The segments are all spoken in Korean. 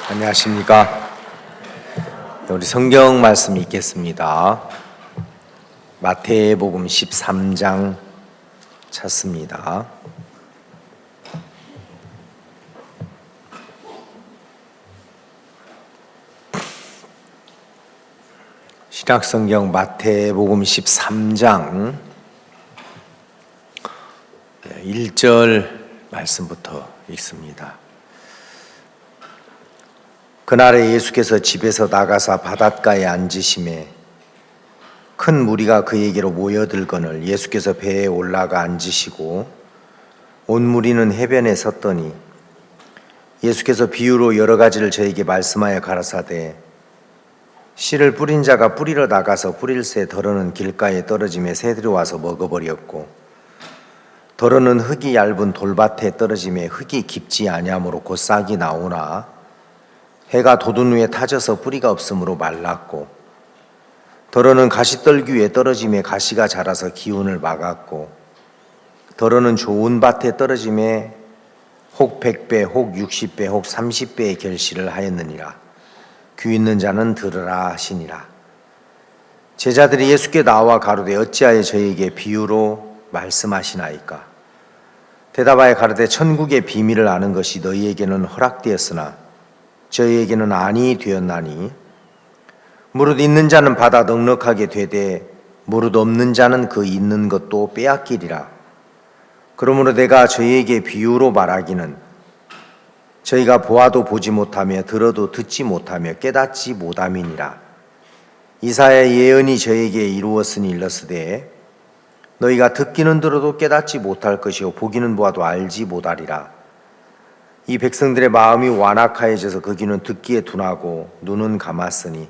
안녕하십니까. 우리 성경 말씀 읽겠습니다. 마태복음 13장 찾습니다. 신약성경 마태복음 13장 1절 말씀부터 읽습니다. 그날에 예수께서 집에서 나가사 바닷가에 앉으심에 큰 무리가 그에게로 모여들거늘 예수께서 배에 올라가 앉으시고 온 무리는 해변에 섰더니 예수께서 비유로 여러 가지를 저에게 말씀하여 가라사대 씨를 뿌린 자가 뿌리러 나가서 뿌릴새 덜어는 길가에 떨어짐에 새들이 와서 먹어버렸고 덜어는 흙이 얇은 돌밭에 떨어짐에 흙이 깊지 아니하므로 곧 싹이 나오나 해가 돋은 후에 타져서 뿌리가 없으므로 말랐고 덜어는 가시떨기 위에 떨어짐에 가시가 자라서 기운을 막았고 덜어는 좋은 밭에 떨어짐에 혹 100배 혹 60배 혹 30배의 결실을 하였느니라. 귀 있는 자는 들으라 하시니라. 제자들이 예수께 나와 가로되 어찌하여 저희에게 비유로 말씀하시나이까. 대답하여 가로되 천국의 비밀을 아는 것이 너희에게는 허락되었으나 저희에게는 아니 되었나니 무릇 있는 자는 받아 넉넉하게 되되 무릇 없는 자는 그 있는 것도 빼앗기리라. 그러므로 내가 저희에게 비유로 말하기는 저희가 보아도 보지 못하며 들어도 듣지 못하며 깨닫지 못함이니라. 이사야의 예언이 저에게 이루었으니 일렀으되 너희가 듣기는 들어도 깨닫지 못할 것이요 보기는 보아도 알지 못하리라. 이 백성들의 마음이 완악하여져서 그 귀는 듣기에 둔하고 눈은 감았으니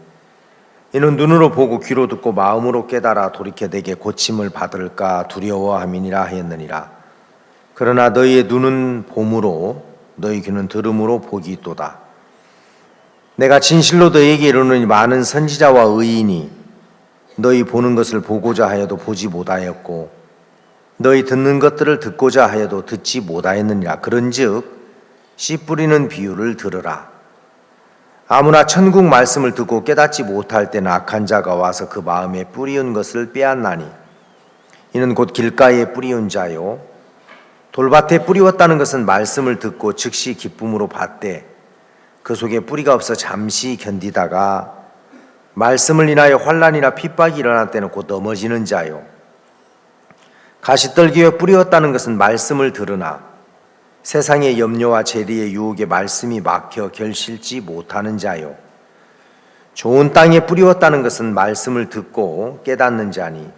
이는 눈으로 보고 귀로 듣고 마음으로 깨달아 돌이켜 내게 고침을 받을까 두려워함이니라 하였느니라. 그러나 너희의 눈은 봄으로 너희 귀는 들음으로 복이 있도다. 내가 진실로 너희에게 이르노니 많은 선지자와 의인이 너희 보는 것을 보고자 하여도 보지 못하였고 너희 듣는 것들을 듣고자 하여도 듣지 못하였느니라. 그런즉 씨 뿌리는 비유를 들으라. 아무나 천국 말씀을 듣고 깨닫지 못할 때는 악한 자가 와서 그 마음에 뿌리운 것을 빼앗나니 이는 곧 길가에 뿌리운 자요 돌밭에 뿌리웠다는 것은 말씀을 듣고 즉시 기쁨으로 받되 그 속에 뿌리가 없어 잠시 견디다가 말씀을 인하여 환난이나 핍박이 일어날 때는 곧 넘어지는 자요 가시떨기에 뿌리웠다는 것은 말씀을 들으나 세상의 염려와 재리의 유혹에 말씀이 막혀 결실지 못하는 자요 좋은 땅에 뿌리웠다는 것은 말씀을 듣고 깨닫는 자니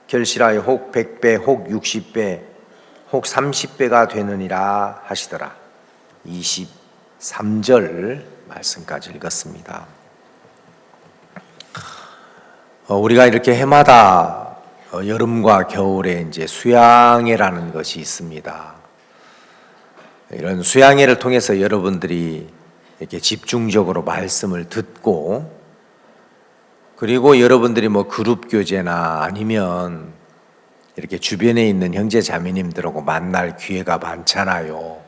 결실하여 혹 100배 혹 60배 혹 30배가 되느니라 하시더라. 23절 말씀까지 읽었습니다. 우리가 이렇게 해마다 여름과 겨울에 이제 수양회라는 것이 있습니다. 이런 수양회를 통해서 여러분들이 이렇게 집중적으로 말씀을 듣고 그리고 여러분들이 뭐 그룹 교제나 아니면 이렇게 주변에 있는 형제 자매님들하고 만날 기회가 많잖아요.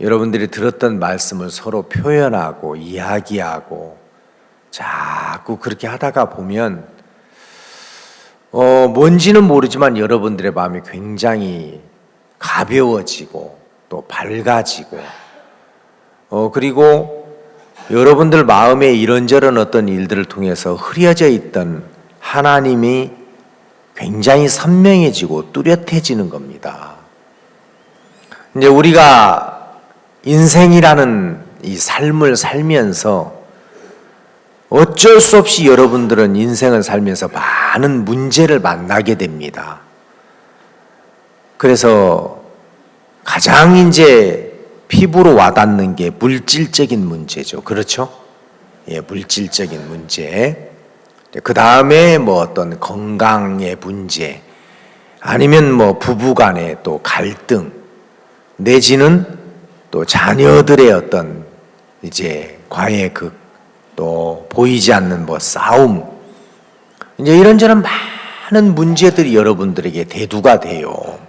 여러분들이 들었던 말씀을 서로 표현하고 이야기하고 자꾸 그렇게 하다가 보면 뭔지는 모르지만 여러분들의 마음이 굉장히 가벼워지고 또 밝아지고 그리고 여러분들 마음에 이런저런 어떤 일들을 통해서 흐려져 있던 하나님이 굉장히 선명해지고 뚜렷해지는 겁니다. 이제 우리가 인생이라는 이 삶을 살면서 어쩔 수 없이 여러분들은 인생을 살면서 많은 문제를 만나게 됩니다. 그래서 가장 이제 피부로 와닿는 게 물질적인 문제죠. 그렇죠? 예, 물질적인 문제. 그 다음에 뭐 어떤 건강의 문제, 아니면 뭐 부부간의 또 갈등, 내지는 또 자녀들의 어떤 이제 과의 극, 또 보이지 않는 뭐 싸움, 이제 이런저런 많은 문제들이 여러분들에게 대두가 돼요.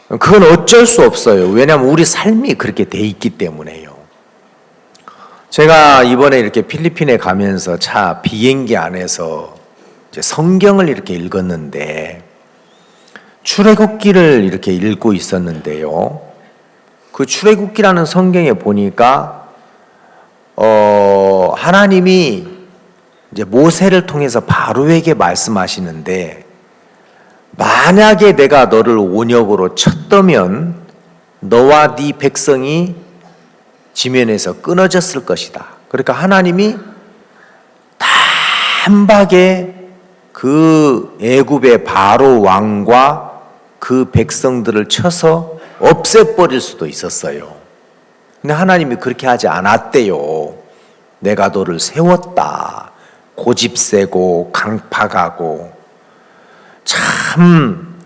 그건 어쩔 수 없어요. 왜냐하면 우리 삶이 그렇게 돼 있기 때문에요. 제가 이번에 이렇게 필리핀에 가면서 차 비행기 안에서 이제 성경을 이렇게 읽었는데 출애굽기를 이렇게 읽고 있었는데요. 그 출애굽기라는 성경에 보니까 하나님이 이제 모세를 통해서 바로에게 말씀하시는데 만약에 내가 너를 온역으로 쳤다면 너와 네 백성이 지면에서 끊어졌을 것이다. 그러니까 하나님이 단박에 그 애굽의 바로 왕과 그 백성들을 쳐서 없애버릴 수도 있었어요. 근데 하나님이 그렇게 하지 않았대요. 내가 너를 세웠다. 고집세고 강팍하고 참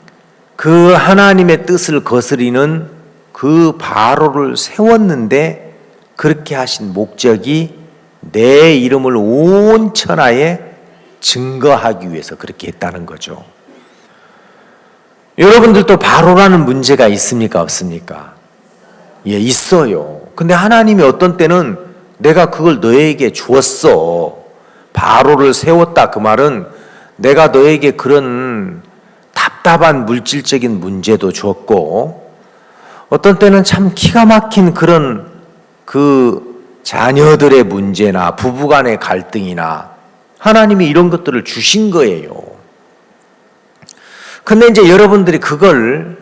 그 하나님의 뜻을 거스리는 그 바로를 세웠는데 그렇게 하신 목적이 내 이름을 온 천하에 증거하기 위해서 그렇게 했다는 거죠. 여러분들도 바로라는 문제가 있습니까? 없습니까? 예, 있어요. 근데 하나님이 어떤 때는 내가 그걸 너에게 주었어. 바로를 세웠다. 그 말은 내가 너에게 그런 답답한 물질적인 문제도 줬고 어떤 때는 참 기가 막힌 그런 그 자녀들의 문제나 부부간의 갈등이나 하나님이 이런 것들을 주신 거예요. 근데 이제 여러분들이 그걸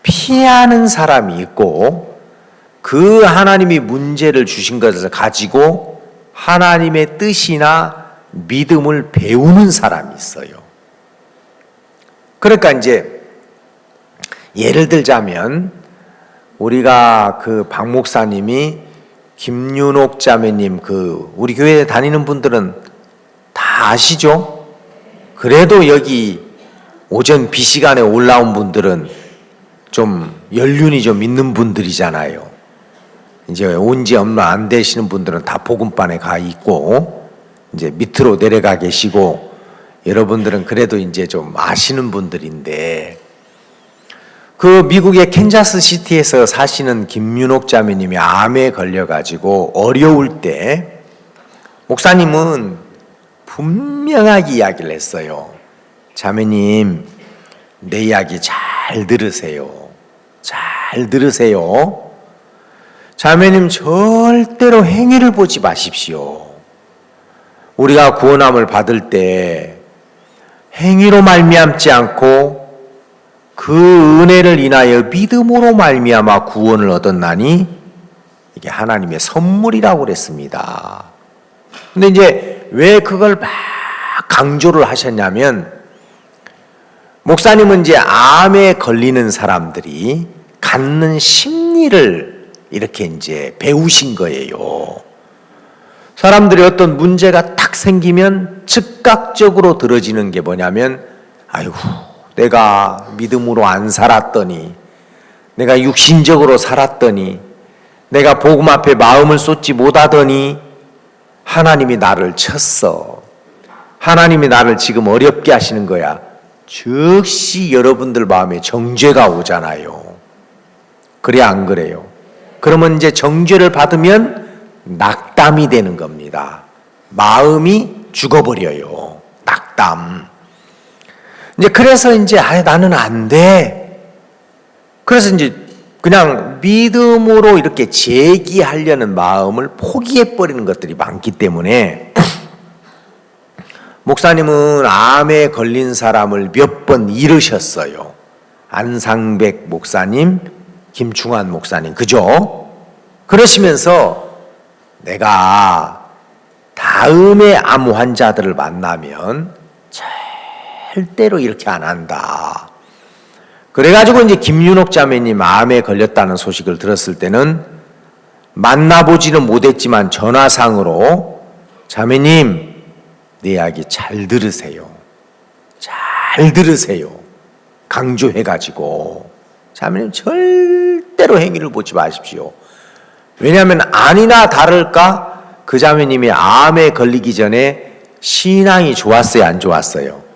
피하는 사람이 있고 그 하나님이 문제를 주신 것을 가지고 하나님의 뜻이나 믿음을 배우는 사람이 있어요. 그러니까 이제 예를 들자면 우리가 그 박 목사님이 김윤옥 자매님 그 우리 교회에 다니는 분들은 다 아시죠? 그래도 여기 오전 비시간에 올라온 분들은 좀 연륜이 좀 있는 분들이잖아요. 이제 온 지 얼마 안 되시는 분들은 다 복음반에 가 있고 이제 밑으로 내려가 계시고 여러분들은 그래도 이제 좀 아시는 분들인데 그 미국의 캔자스 시티에서 사시는 김윤옥 자매님이 암에 걸려가지고 어려울 때 목사님은 분명하게 이야기를 했어요. 자매님, 내 이야기 잘 들으세요. 잘 들으세요. 자매님 절대로 행위를 보지 마십시오. 우리가 구원함을 받을 때 행위로 말미암지 않고 그 은혜를 인하여 믿음으로 말미암아 구원을 얻었나니 이게 하나님의 선물이라고 그랬습니다. 근데 이제 왜 그걸 막 강조를 하셨냐면 목사님은 이제 암에 걸리는 사람들이 갖는 심리를 이렇게 이제 배우신 거예요. 사람들이 어떤 문제가 탁 생기면 즉각적으로 들어지는 게 뭐냐면 아이고 내가 믿음으로 안 살았더니 내가 육신적으로 살았더니 내가 복음 앞에 마음을 쏟지 못하더니 하나님이 나를 쳤어. 하나님이 나를 지금 어렵게 하시는 거야. 즉시 여러분들 마음에 정죄가 오잖아요. 그래 안 그래요? 그러면 이제 정죄를 받으면 낙담이 되는 겁니다. 마음이 죽어버려요. 낙담. 이제 그래서 이제 나는 안 돼. 그래서 이제 그냥 믿음으로 이렇게 제기하려는 마음을 포기해 버리는 것들이 많기 때문에 목사님은 암에 걸린 사람을 몇 번 잃으셨어요. 안상백 목사님, 김충환 목사님, 그죠? 그러시면서 내가 다음에 암 환자들을 만나면 절대로 이렇게 안 한다. 그래가지고 이제 김윤옥 자매님 암에 걸렸다는 소식을 들었을 때는 만나보지는 못했지만 전화상으로 자매님 내 이야기 잘 들으세요. 잘 들으세요. 강조해가지고 자매님 절대로 행위를 보지 마십시오. 왜냐하면 아니나 다를까 그 자매님이 암에 걸리기 전에 신앙이 좋았어요, 안 좋았어요?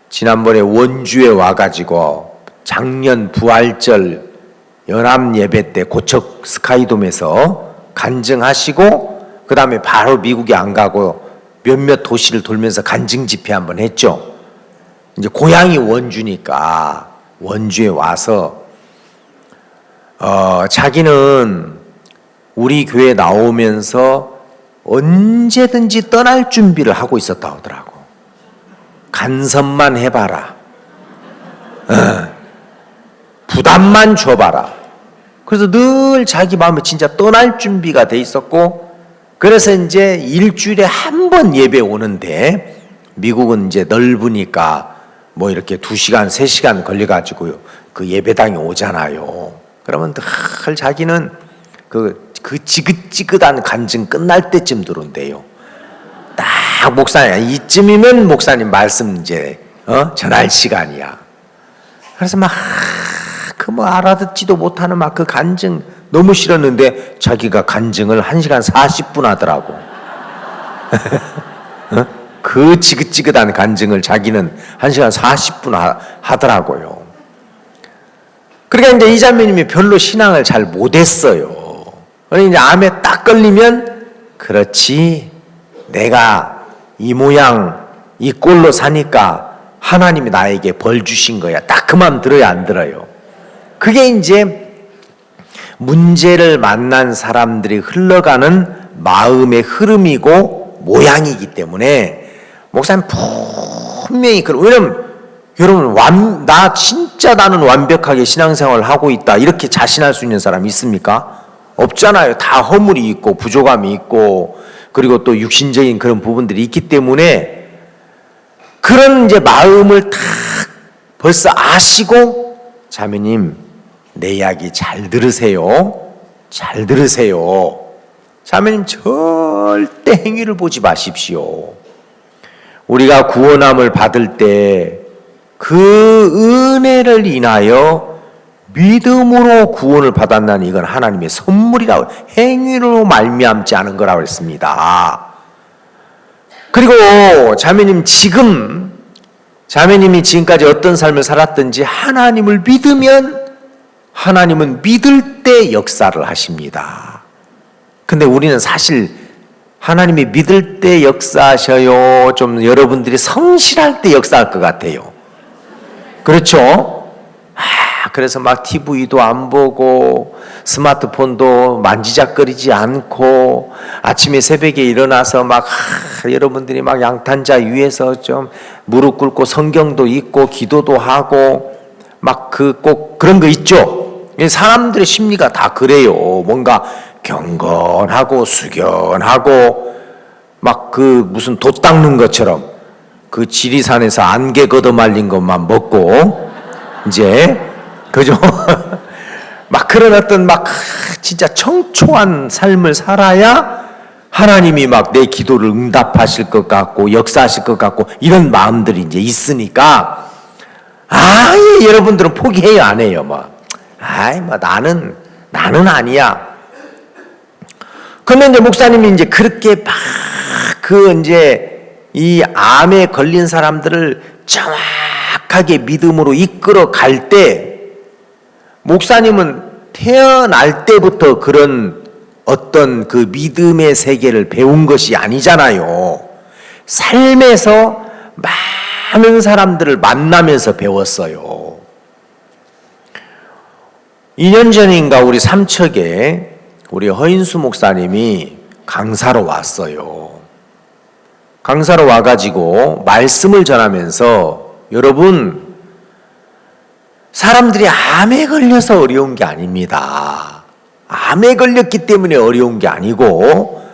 지난번에 원주에 와가지고 작년 부활절 연합 예배 때 고척 스카이돔에서 간증하시고 그 다음에 바로 미국에 안 가고 몇몇 도시를 돌면서 간증 집회 한번 했죠. 이제 고향이 원주니까 원주에 와서 자기는 우리 교회 나오면서 언제든지 떠날 준비를 하고 있었다 하더라고. 간섭만 해봐라. 부담만 줘봐라. 그래서 늘 자기 마음에 진짜 떠날 준비가 돼 있었고, 그래서 이제 일주일에 한 번 예배 오는데, 미국은 이제 넓으니까 뭐 이렇게 2시간, 3시간 걸려가지고 그 예배당에 오잖아요. 그러면 늘 자기는 그 지긋지긋한 간증 끝날 때쯤 들어온대요. 딱 목사님, 이쯤이면 목사님 말씀 이제 전할 시간이야. 그래서 막 그 뭐 알아듣지도 못하는 막 그 간증 너무 싫었는데 자기가 간증을 1시간 40분 하더라고. 그 지긋지긋한 간증을 자기는 1시간 40분 하더라고요. 그러니까 이제 이 자매님이 별로 신앙을 잘 못했어요. 그러니 이제 암에 딱 걸리면, 그렇지, 내가 이 모양 이 꼴로 사니까 하나님이 나에게 벌 주신 거야. 딱 그 마음 들어야 안 들어요? 그게 이제 문제를 만난 사람들이 흘러가는 마음의 흐름이고 모양이기 때문에 목사님 분명히 왜냐면 여러분 나 진짜 나는 완벽하게 신앙생활을 하고 있다 이렇게 자신할 수 있는 사람 있습니까? 없잖아요. 다 허물이 있고 부족함이 있고 그리고 또 육신적인 그런 부분들이 있기 때문에 그런 이제 마음을 다 벌써 아시고, 자매님 내 이야기 잘 들으세요. 잘 들으세요. 자매님 절대 행위를 보지 마십시오. 우리가 구원함을 받을 때 그 은혜를 인하여 믿음으로 구원을 받았나니 이건 하나님의 선물이라고, 행위로 말미암지 않은 거라고 했습니다. 그리고 자매님이 지금까지 어떤 삶을 살았든지 하나님을 믿으면 하나님은 믿을 때 역사를 하십니다. 근데 우리는 사실 하나님이 믿을 때 역사하셔요. 좀 여러분들이 성실할 때 역사할 것 같아요. 그렇죠? 그래서 막 TV도 안 보고 스마트폰도 만지작거리지 않고 아침에 새벽에 일어나서 막 여러분들이 막 양탄자 위에서 좀 무릎 꿇고 성경도 읽고 기도도 하고 막 꼭 그런 거 있죠. 사람들의 심리가 다 그래요. 뭔가 경건하고 숙연하고 막 그 무슨 돛 닦는 것처럼 그 지리산에서 안개 걷어 말린 것만 먹고 이제 그죠? 막 그런 어떤 막 진짜 청초한 삶을 살아야 하나님이 막 내 기도를 응답하실 것 같고 역사하실 것 같고 이런 마음들이 이제 있으니까 아예 여러분들은 포기해요, 안 해요? 막 나는 아니야. 그런데 이제 목사님이 이제 그렇게 막 이제 이 암에 걸린 사람들을 정확하게 믿음으로 이끌어 갈 때 목사님은 태어날 때부터 그런 어떤 그 믿음의 세계를 배운 것이 아니잖아요. 삶에서 많은 사람들을 만나면서 배웠어요. 2년 전인가 우리 삼척에 우리 허인수 목사님이 강사로 왔어요. 강사로 와가지고 말씀을 전하면서 여러분, 사람들이 암에 걸려서 어려운 게 아닙니다. 암에 걸렸기 때문에 어려운 게 아니고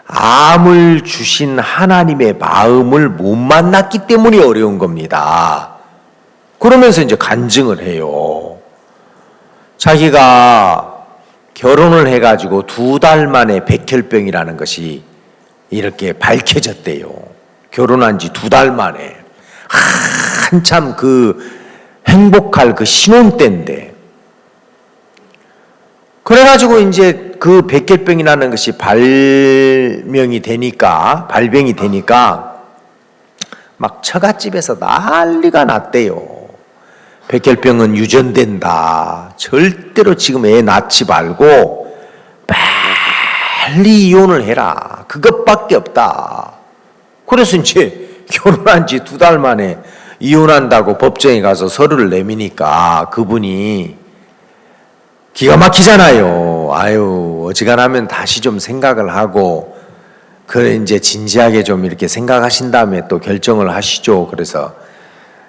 암을 주신 하나님의 마음을 못 만났기 때문에 어려운 겁니다. 그러면서 이제 간증을 해요. 자기가 결혼을 해가지고 2달 만에 백혈병이라는 것이 이렇게 밝혀졌대요. 결혼한 지 2달 만에. 한참 행복할 신혼 때인데. 그래가지고 이제 그 백혈병이라는 것이 발병이 되니까 막 처갓집에서 난리가 났대요. 백혈병은 유전된다. 절대로 지금 애 낳지 말고 빨리 이혼을 해라. 그것밖에 없다. 그래서 이제 결혼한 지 2달 만에 이혼한다고 법정에 가서 서류를 내미니까 그분이 기가 막히잖아요. 아유, 어지간하면 다시 좀 생각을 하고, 그래, 이제 진지하게 좀 이렇게 생각하신 다음에 또 결정을 하시죠. 그래서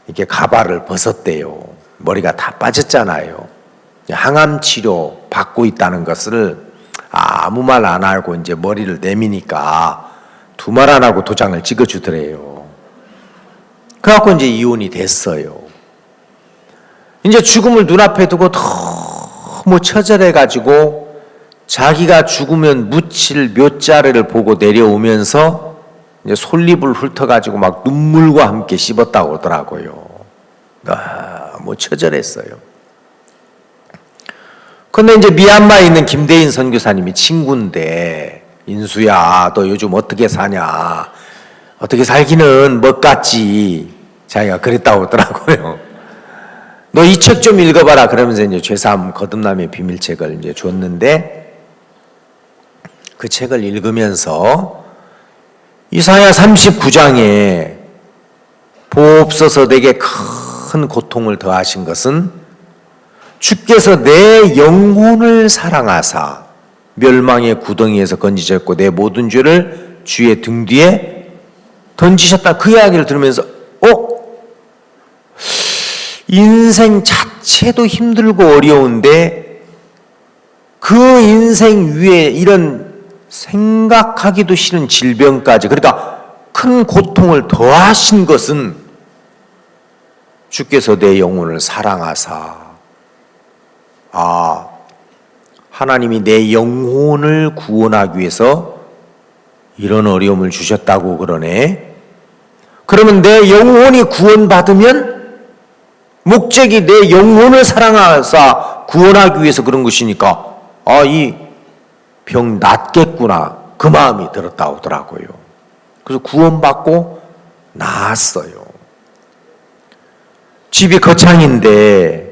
이렇게 가발을 벗었대요. 머리가 다 빠졌잖아요. 항암 치료 받고 있다는 것을 아무 말 안 하고 이제 머리를 내미니까 두 말 안 하고 도장을 찍어주더래요. 그래갖고 이제 이혼이 됐어요. 이제 죽음을 눈앞에 두고 너무 처절해가지고 자기가 죽으면 묻힐 묘자를 보고 내려오면서 이제 솔잎을 훑어가지고 막 눈물과 함께 씹었다고 하더라고요. 너무 처절했어요. 근데 이제 미얀마에 있는 김대인 선교사님이 친구인데, 인수야, 너 요즘 어떻게 사냐? 어떻게 살기는 멋같지? 자기가 그랬다고 하더라고요. 너 이 책 좀 읽어봐라. 그러면서 이제 죄사함 거듭남의 비밀책을 이제 줬는데, 그 책을 읽으면서 이사야 39장에 보옵소서 내게 큰 고통을 더하신 것은 주께서 내 영혼을 사랑하사 멸망의 구덩이에서 건지셨고 내 모든 죄를 주의 등 뒤에 던지셨다. 그 이야기를 들으면서 인생 자체도 힘들고 어려운데 그 인생 위에 이런 생각하기도 싫은 질병까지, 그러니까 큰 고통을 더하신 것은 주께서 내 영혼을 사랑하사, 하나님이 내 영혼을 구원하기 위해서 이런 어려움을 주셨다고 그러네. 그러면 내 영혼이 구원받으면 목적이 내 영혼을 사랑하사 구원하기 위해서 그런 것이니까 이 병 낫겠구나, 그 마음이 들었다고 하더라고요. 그래서 구원받고 나았어요. 집이 거창인데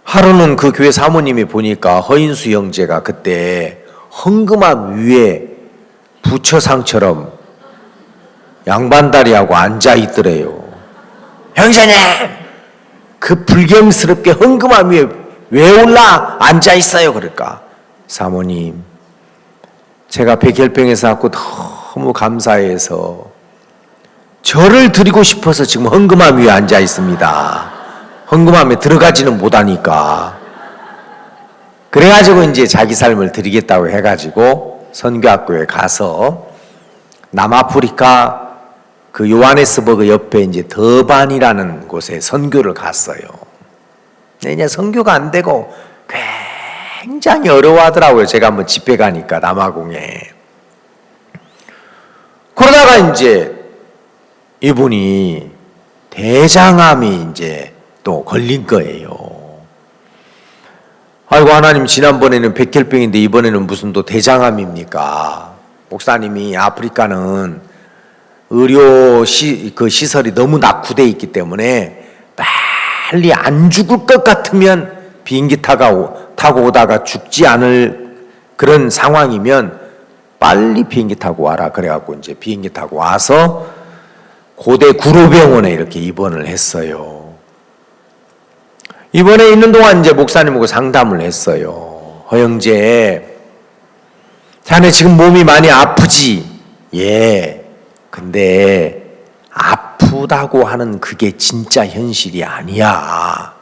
하루는 그 교회 사모님이 보니까 허인수 형제가 그때 헌금함 위에 부처상처럼 양반다리하고 앉아있더래요. 형제님! 그 불경스럽게 헌금함 위에 왜 올라 앉아있어요? 그러니까 사모님, 제가 백혈병에서 왔고 너무 감사해서 절을 드리고 싶어서 지금 헌금함 위에 앉아있습니다. 헌금함에 들어가지는 못하니까. 그래가지고 이제 자기 삶을 드리겠다고 해가지고 선교학교에 가서 남아프리카 그 요하네스버그 옆에 이제 더반이라는 곳에 선교를 갔어요. 근데 이제 선교가 안 되고 굉장히 어려워하더라고요. 제가 한번 집회 가니까 남아공에. 그러다가 이제 이분이 대장암이 이제 또 걸린 거예요. 아이고 하나님, 지난번에는 백혈병인데 이번에는 무슨 또 대장암입니까? 목사님이 아프리카는 의료 시설이 너무 낙후되어 있기 때문에 빨리 안 죽을 것 같으면 비행기 타고 오다가 죽지 않을 그런 상황이면 빨리 비행기 타고 와라. 그래갖고 이제 비행기 타고 와서 고대 구로병원에 이렇게 입원을 했어요. 입원해 있는 동안 이제 목사님하고 상담을 했어요. 허영재, 자네 지금 몸이 많이 아프지? 예. 근데 아프다고 하는 그게 진짜 현실이 아니야.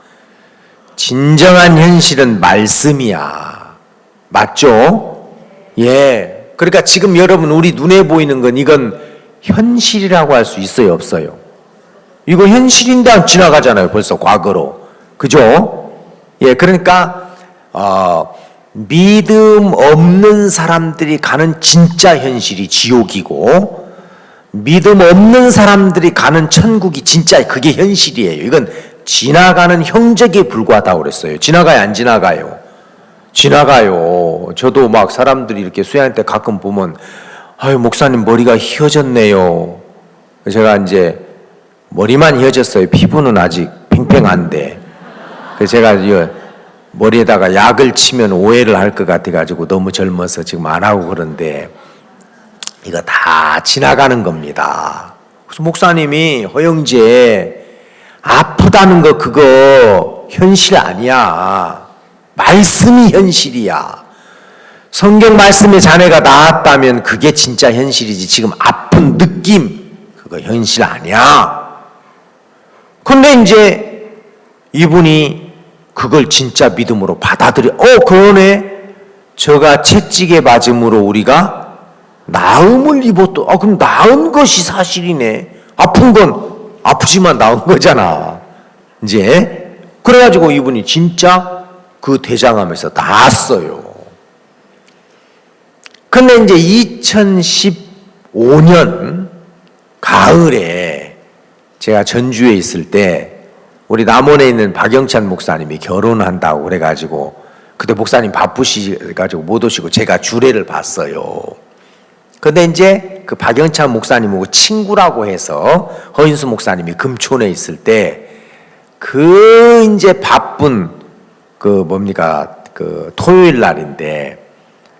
진정한 현실은 말씀이야. 맞죠? 예. 그러니까 지금 여러분 우리 눈에 보이는 건 이건 현실이라고 할 수 있어요, 없어요? 이거 현실인데 지나가잖아요, 벌써 과거로. 그죠? 예, 그러니까 믿음 없는 사람들이 가는 진짜 현실이 지옥이고, 믿음 없는 사람들이 가는 천국이 진짜 그게 현실이에요. 이건 지나가는 형적에 불과하다고 그랬어요. 지나가요, 안 지나가요? 지나가요. 저도 막 사람들이 이렇게 수양할 때 가끔 보면, 아유, 목사님 머리가 휘어졌네요. 제가 이제 머리만 휘어졌어요. 피부는 아직 팽팽한데. 그래서 제가 머리에다가 약을 치면 오해를 할 것 같아가지고 너무 젊어서 지금 안 하고 그런데 이거 다 지나가는 겁니다. 그래서 목사님이 허영재 아프다는 거 그거 현실 아니야. 말씀이 현실이야. 성경 말씀에 자네가 나았다면 그게 진짜 현실이지. 지금 아픈 느낌 그거 현실 아니야. 근데 이제 이분이 그걸 진짜 믿음으로 받아들여. 그러네. 저가 채찍에 맞음으로 우리가 나음을 입었다. 그럼 나은 것이 사실이네. 아픈 건 아프지만 나은 거잖아. 이제 그래가지고 이분이 진짜 그 대장암에서 나았어요. 근데 이제 2015년 가을에 제가 전주에 있을 때 우리 남원에 있는 박영찬 목사님이 결혼한다고 그래가지고 그때 목사님 바쁘시가지고 못 오시고 제가 주례를 봤어요. 근데 이제 그 박영찬 목사님하고 친구라고 해서 허인수 목사님이 금촌에 있을 때 그 이제 바쁜 그 토요일 날인데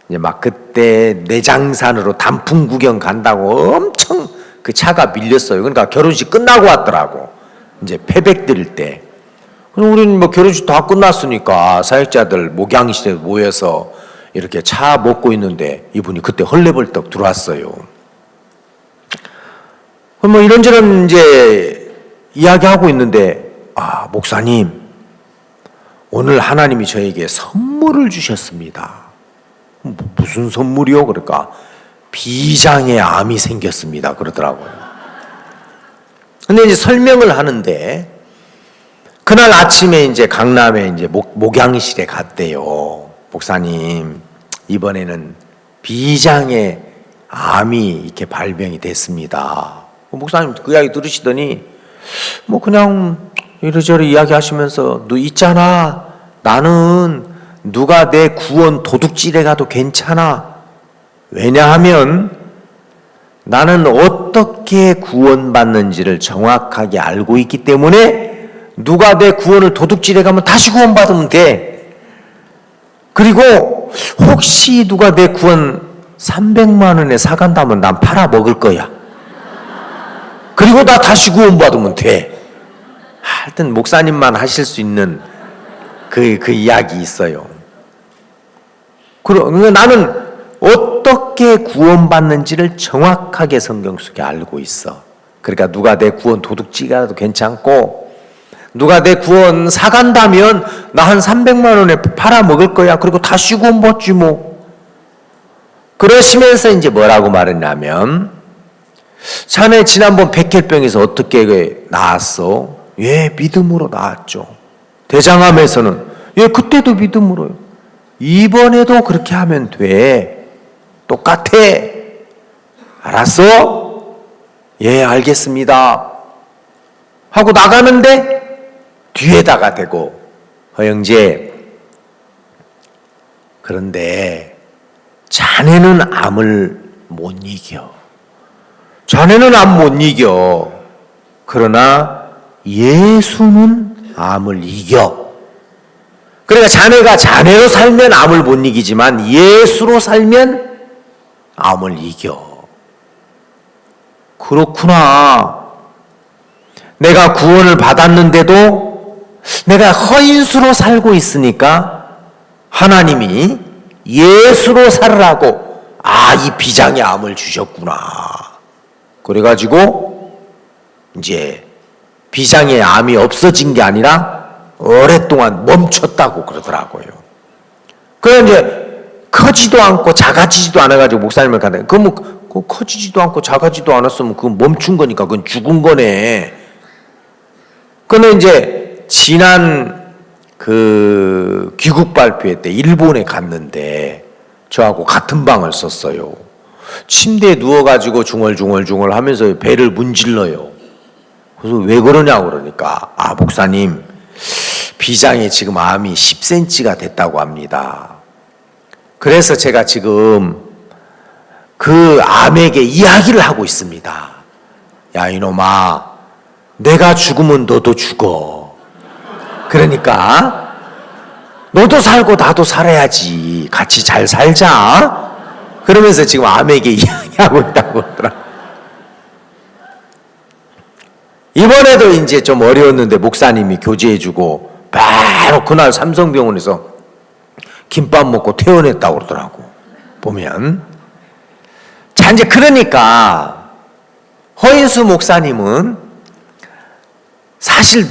이제 막 그때 내장산으로 단풍 구경 간다고 엄청 그 차가 밀렸어요. 그러니까 결혼식 끝나고 왔더라고. 이제 패백 드릴 때. 그럼 우리는 뭐 결혼식 다 끝났으니까 사역자들 목양실에 모여서 이렇게 차 먹고 있는데 이분이 그때 헐레벌떡 들어왔어요. 뭐 이런저런 이제 이야기하고 있는데 목사님 오늘 하나님이 저에게 선물을 주셨습니다. 무슨 선물이요? 그러니까 비장의 암이 생겼습니다. 그러더라고요. 근데 이제 설명을 하는데 그날 아침에 이제 강남에 이제 목양실에 갔대요. 목사님, 이번에는 비장의 암이 이렇게 발병이 됐습니다. 목사님 그 이야기 들으시더니 뭐 그냥 이러저러 이야기 하시면서 너 있잖아. 나는 누가 내 구원 도둑질해 가도 괜찮아. 왜냐하면 나는 어떻게 구원받는지를 정확하게 알고 있기 때문에 누가 내 구원을 도둑질해 가면 다시 구원받으면 돼. 그리고 혹시 누가 내 구원 300만 원에 사간다면 난 팔아 먹을 거야. 그리고 나 다시 구원받으면 돼. 하여튼 목사님만 하실 수 있는 그 이야기 있어요. 그러니까 나는 어떻게 구원받는지를 정확하게 성경 속에 알고 있어. 그러니까 누가 내 구원 도둑질이라도 괜찮고 누가 내 구원 사간다면 나 한 300만 원에 팔아 먹을 거야. 그리고 다시 구원받지 뭐. 그러시면서 이제 뭐라고 말했냐면 자네 지난번 백혈병에서 어떻게 나았어? 믿음으로 나았죠. 대장암에서는 그때도 믿음으로요. 이번에도 그렇게 하면 돼. 똑같아. 알았어? 알겠습니다. 하고 나가는데 뒤에다가 대고 허영재 그런데 자네는 암을 못 이겨. 자네는 암 못 이겨. 그러나 예수는 암을 이겨. 그러니까 자네가 자네로 살면 암을 못 이기지만 예수로 살면 암을 이겨. 그렇구나. 내가 구원을 받았는데도 내가 허인수로 살고 있으니까 하나님이 예수로 살으라고 이 비장의 암을 주셨구나. 그래가지고 이제 비장의 암이 없어진 게 아니라 오랫동안 멈췄다고 그러더라고요. 그래 이제 커지도 않고 작아지지도 않아가지고 목사님을 가다. 그럼 커지지도 않고 작아지도 않았으면 그건 멈춘 거니까 그건 죽은 거네. 근데 이제 지난 그 귀국 발표회 때 일본에 갔는데 저하고 같은 방을 썼어요. 침대에 누워가지고 중얼중얼 하면서 배를 문질러요. 그래서 왜 그러냐고 그러니까 목사님 비장에 지금 암이 10cm가 됐다고 합니다. 그래서 제가 지금 그 암에게 이야기를 하고 있습니다. 야 이놈아 내가 죽으면 너도 죽어. 그러니까 너도 살고 나도 살아야지. 같이 잘 살자. 그러면서 지금 암에게 이야기하고 있다고 하더라. 이번에도 이제 좀 어려웠는데 목사님이 교제해주고 바로 그날 삼성병원에서 김밥 먹고 퇴원했다고 그러더라고. 보면. 자, 이제 그러니까 허인수 목사님은 사실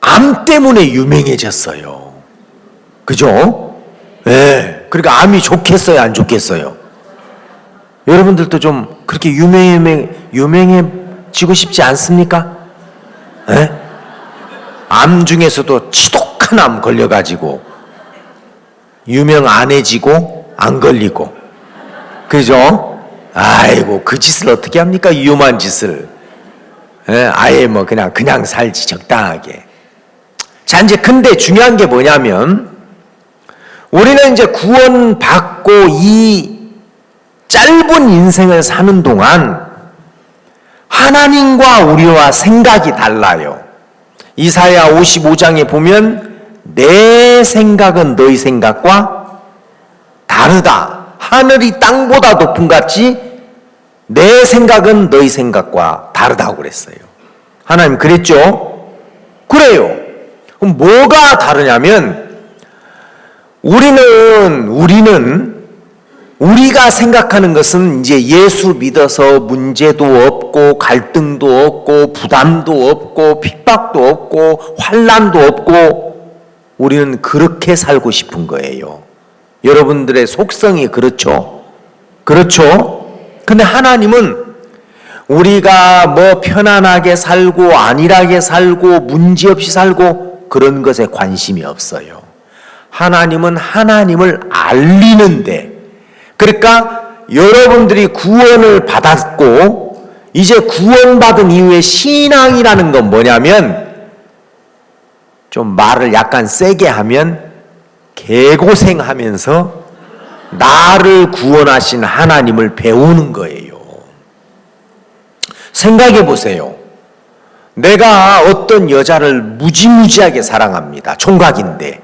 암 때문에 유명해졌어요. 그죠? 네. 그러니까 암이 좋겠어요, 안 좋겠어요? 여러분들도 좀 그렇게 유명해지고 싶지 않습니까? 네? 암 중에서도 지독한 암 걸려가지고 유명 안 해지고 안 걸리고, 그죠? 아이고, 그 짓을 어떻게 합니까? 위험한 짓을. 예, 아예 뭐 그냥 살지, 적당하게. 자, 이제 근데 중요한 게 뭐냐면, 우리는 이제 구원받고 이 짧은 인생을 사는 동안 하나님과 우리와 생각이 달라요. 이사야 55장에 보면 내 생각은 너희 생각과 다르다. 하늘이 땅보다 높은 같이 내 생각은 너희 생각과 다르다고 그랬어요. 하나님 그랬죠? 그래요. 그럼 뭐가 다르냐면 우리가 생각하는 것은 이제 예수 믿어서 문제도 없고 갈등도 없고 부담도 없고 핍박도 없고 환난도 없고 우리는 그렇게 살고 싶은 거예요. 여러분들의 속성이 그렇죠? 그렇죠? 근데 하나님은 우리가 뭐 편안하게 살고 안일하게 살고 문제없이 살고 그런 것에 관심이 없어요. 하나님은 하나님을 알리는데, 그러니까 여러분들이 구원을 받았고 이제 구원받은 이후에 신앙이라는 건 뭐냐면, 좀 말을 약간 세게 하면 개고생하면서 나를 구원하신 하나님을 배우는 거예요. 생각해 보세요. 내가 어떤 여자를 무지무지하게 사랑합니다. 총각인데.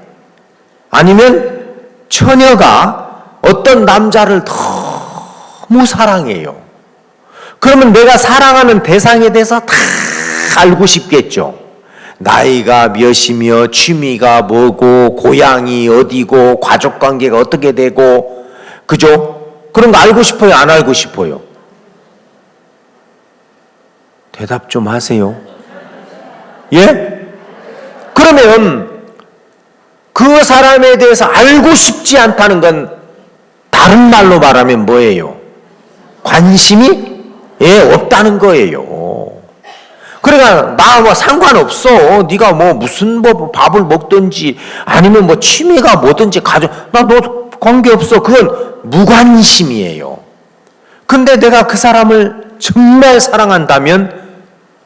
아니면 처녀가 어떤 남자를 너무 사랑해요. 그러면 내가 사랑하는 대상에 대해서 다 알고 싶겠죠. 나이가 몇이며 취미가 뭐고 고향이 어디고 가족관계가 어떻게 되고, 그죠? 그런 거 알고 싶어요, 안 알고 싶어요? 대답 좀 하세요. 예? 그러면 그 사람에 대해서 알고 싶지 않다는 건 다른 말로 말하면 뭐예요? 관심이 없다는 거예요. 그러니까 나 뭐 상관없어. 네가 뭐 무슨 밥을 먹든지 아니면 뭐 취미가 뭐든지 가져. 나 너 관계없어. 그건 무관심이에요. 근데 내가 그 사람을 정말 사랑한다면,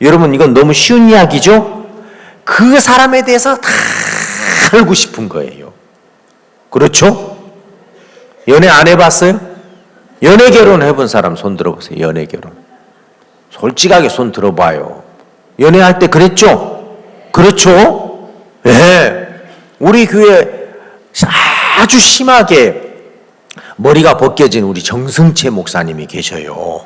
여러분 이건 너무 쉬운 이야기죠? 그 사람에 대해서 다 알고 싶은 거예요. 그렇죠? 연애 안 해봤어요? 연애 결혼 해본 사람 손 들어보세요. 연애 결혼. 솔직하게 손 들어봐요. 연애할 때 그랬죠? 그렇죠? 예. 네. 우리 교회 아주 심하게 머리가 벗겨진 우리 정승채 목사님이 계셔요.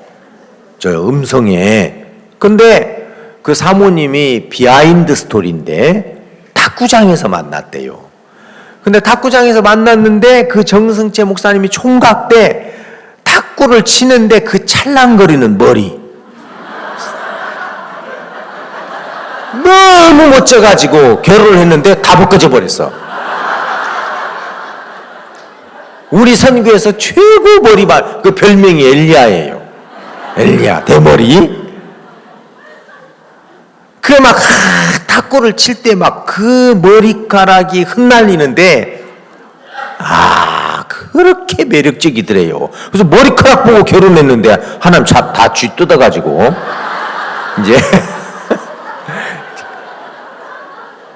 저 음성에. 근데 그 사모님이 비하인드 스토리인데 탁구장에서 만났대요. 근데 탁구장에서 만났는데 그 정승채 목사님이 총각 때 탁구를 치는데 그 찰랑거리는 머리 너무 멋져가지고 결혼을 했는데 다 벗겨져 버렸어. 우리 선교에서 최고 머리만, 그 별명이 엘리야예요. 엘리야, 대머리. 그래 막 탁구를 칠 때 막 그 머리카락이 흩날리는데 그렇게 매력적이더래요. 그래서 머리카락 보고 결혼했는데 하나님 다 쥐 뜯어가지고 이제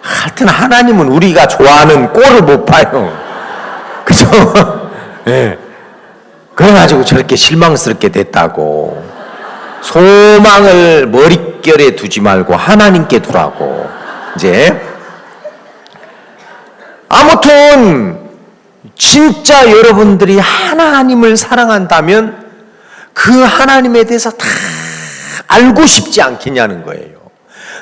하여튼 하나님은 우리가 좋아하는 꼴을 못 봐요. 그죠? 네. 그래가지고 저렇게 실망스럽게 됐다고. 소망을 머릿결에 두지 말고 하나님께 두라고. 이제 아무튼 그러면 진짜 여러분들이 하나님을 사랑한다면 그 하나님에 대해서 다 알고 싶지 않겠냐는 거예요.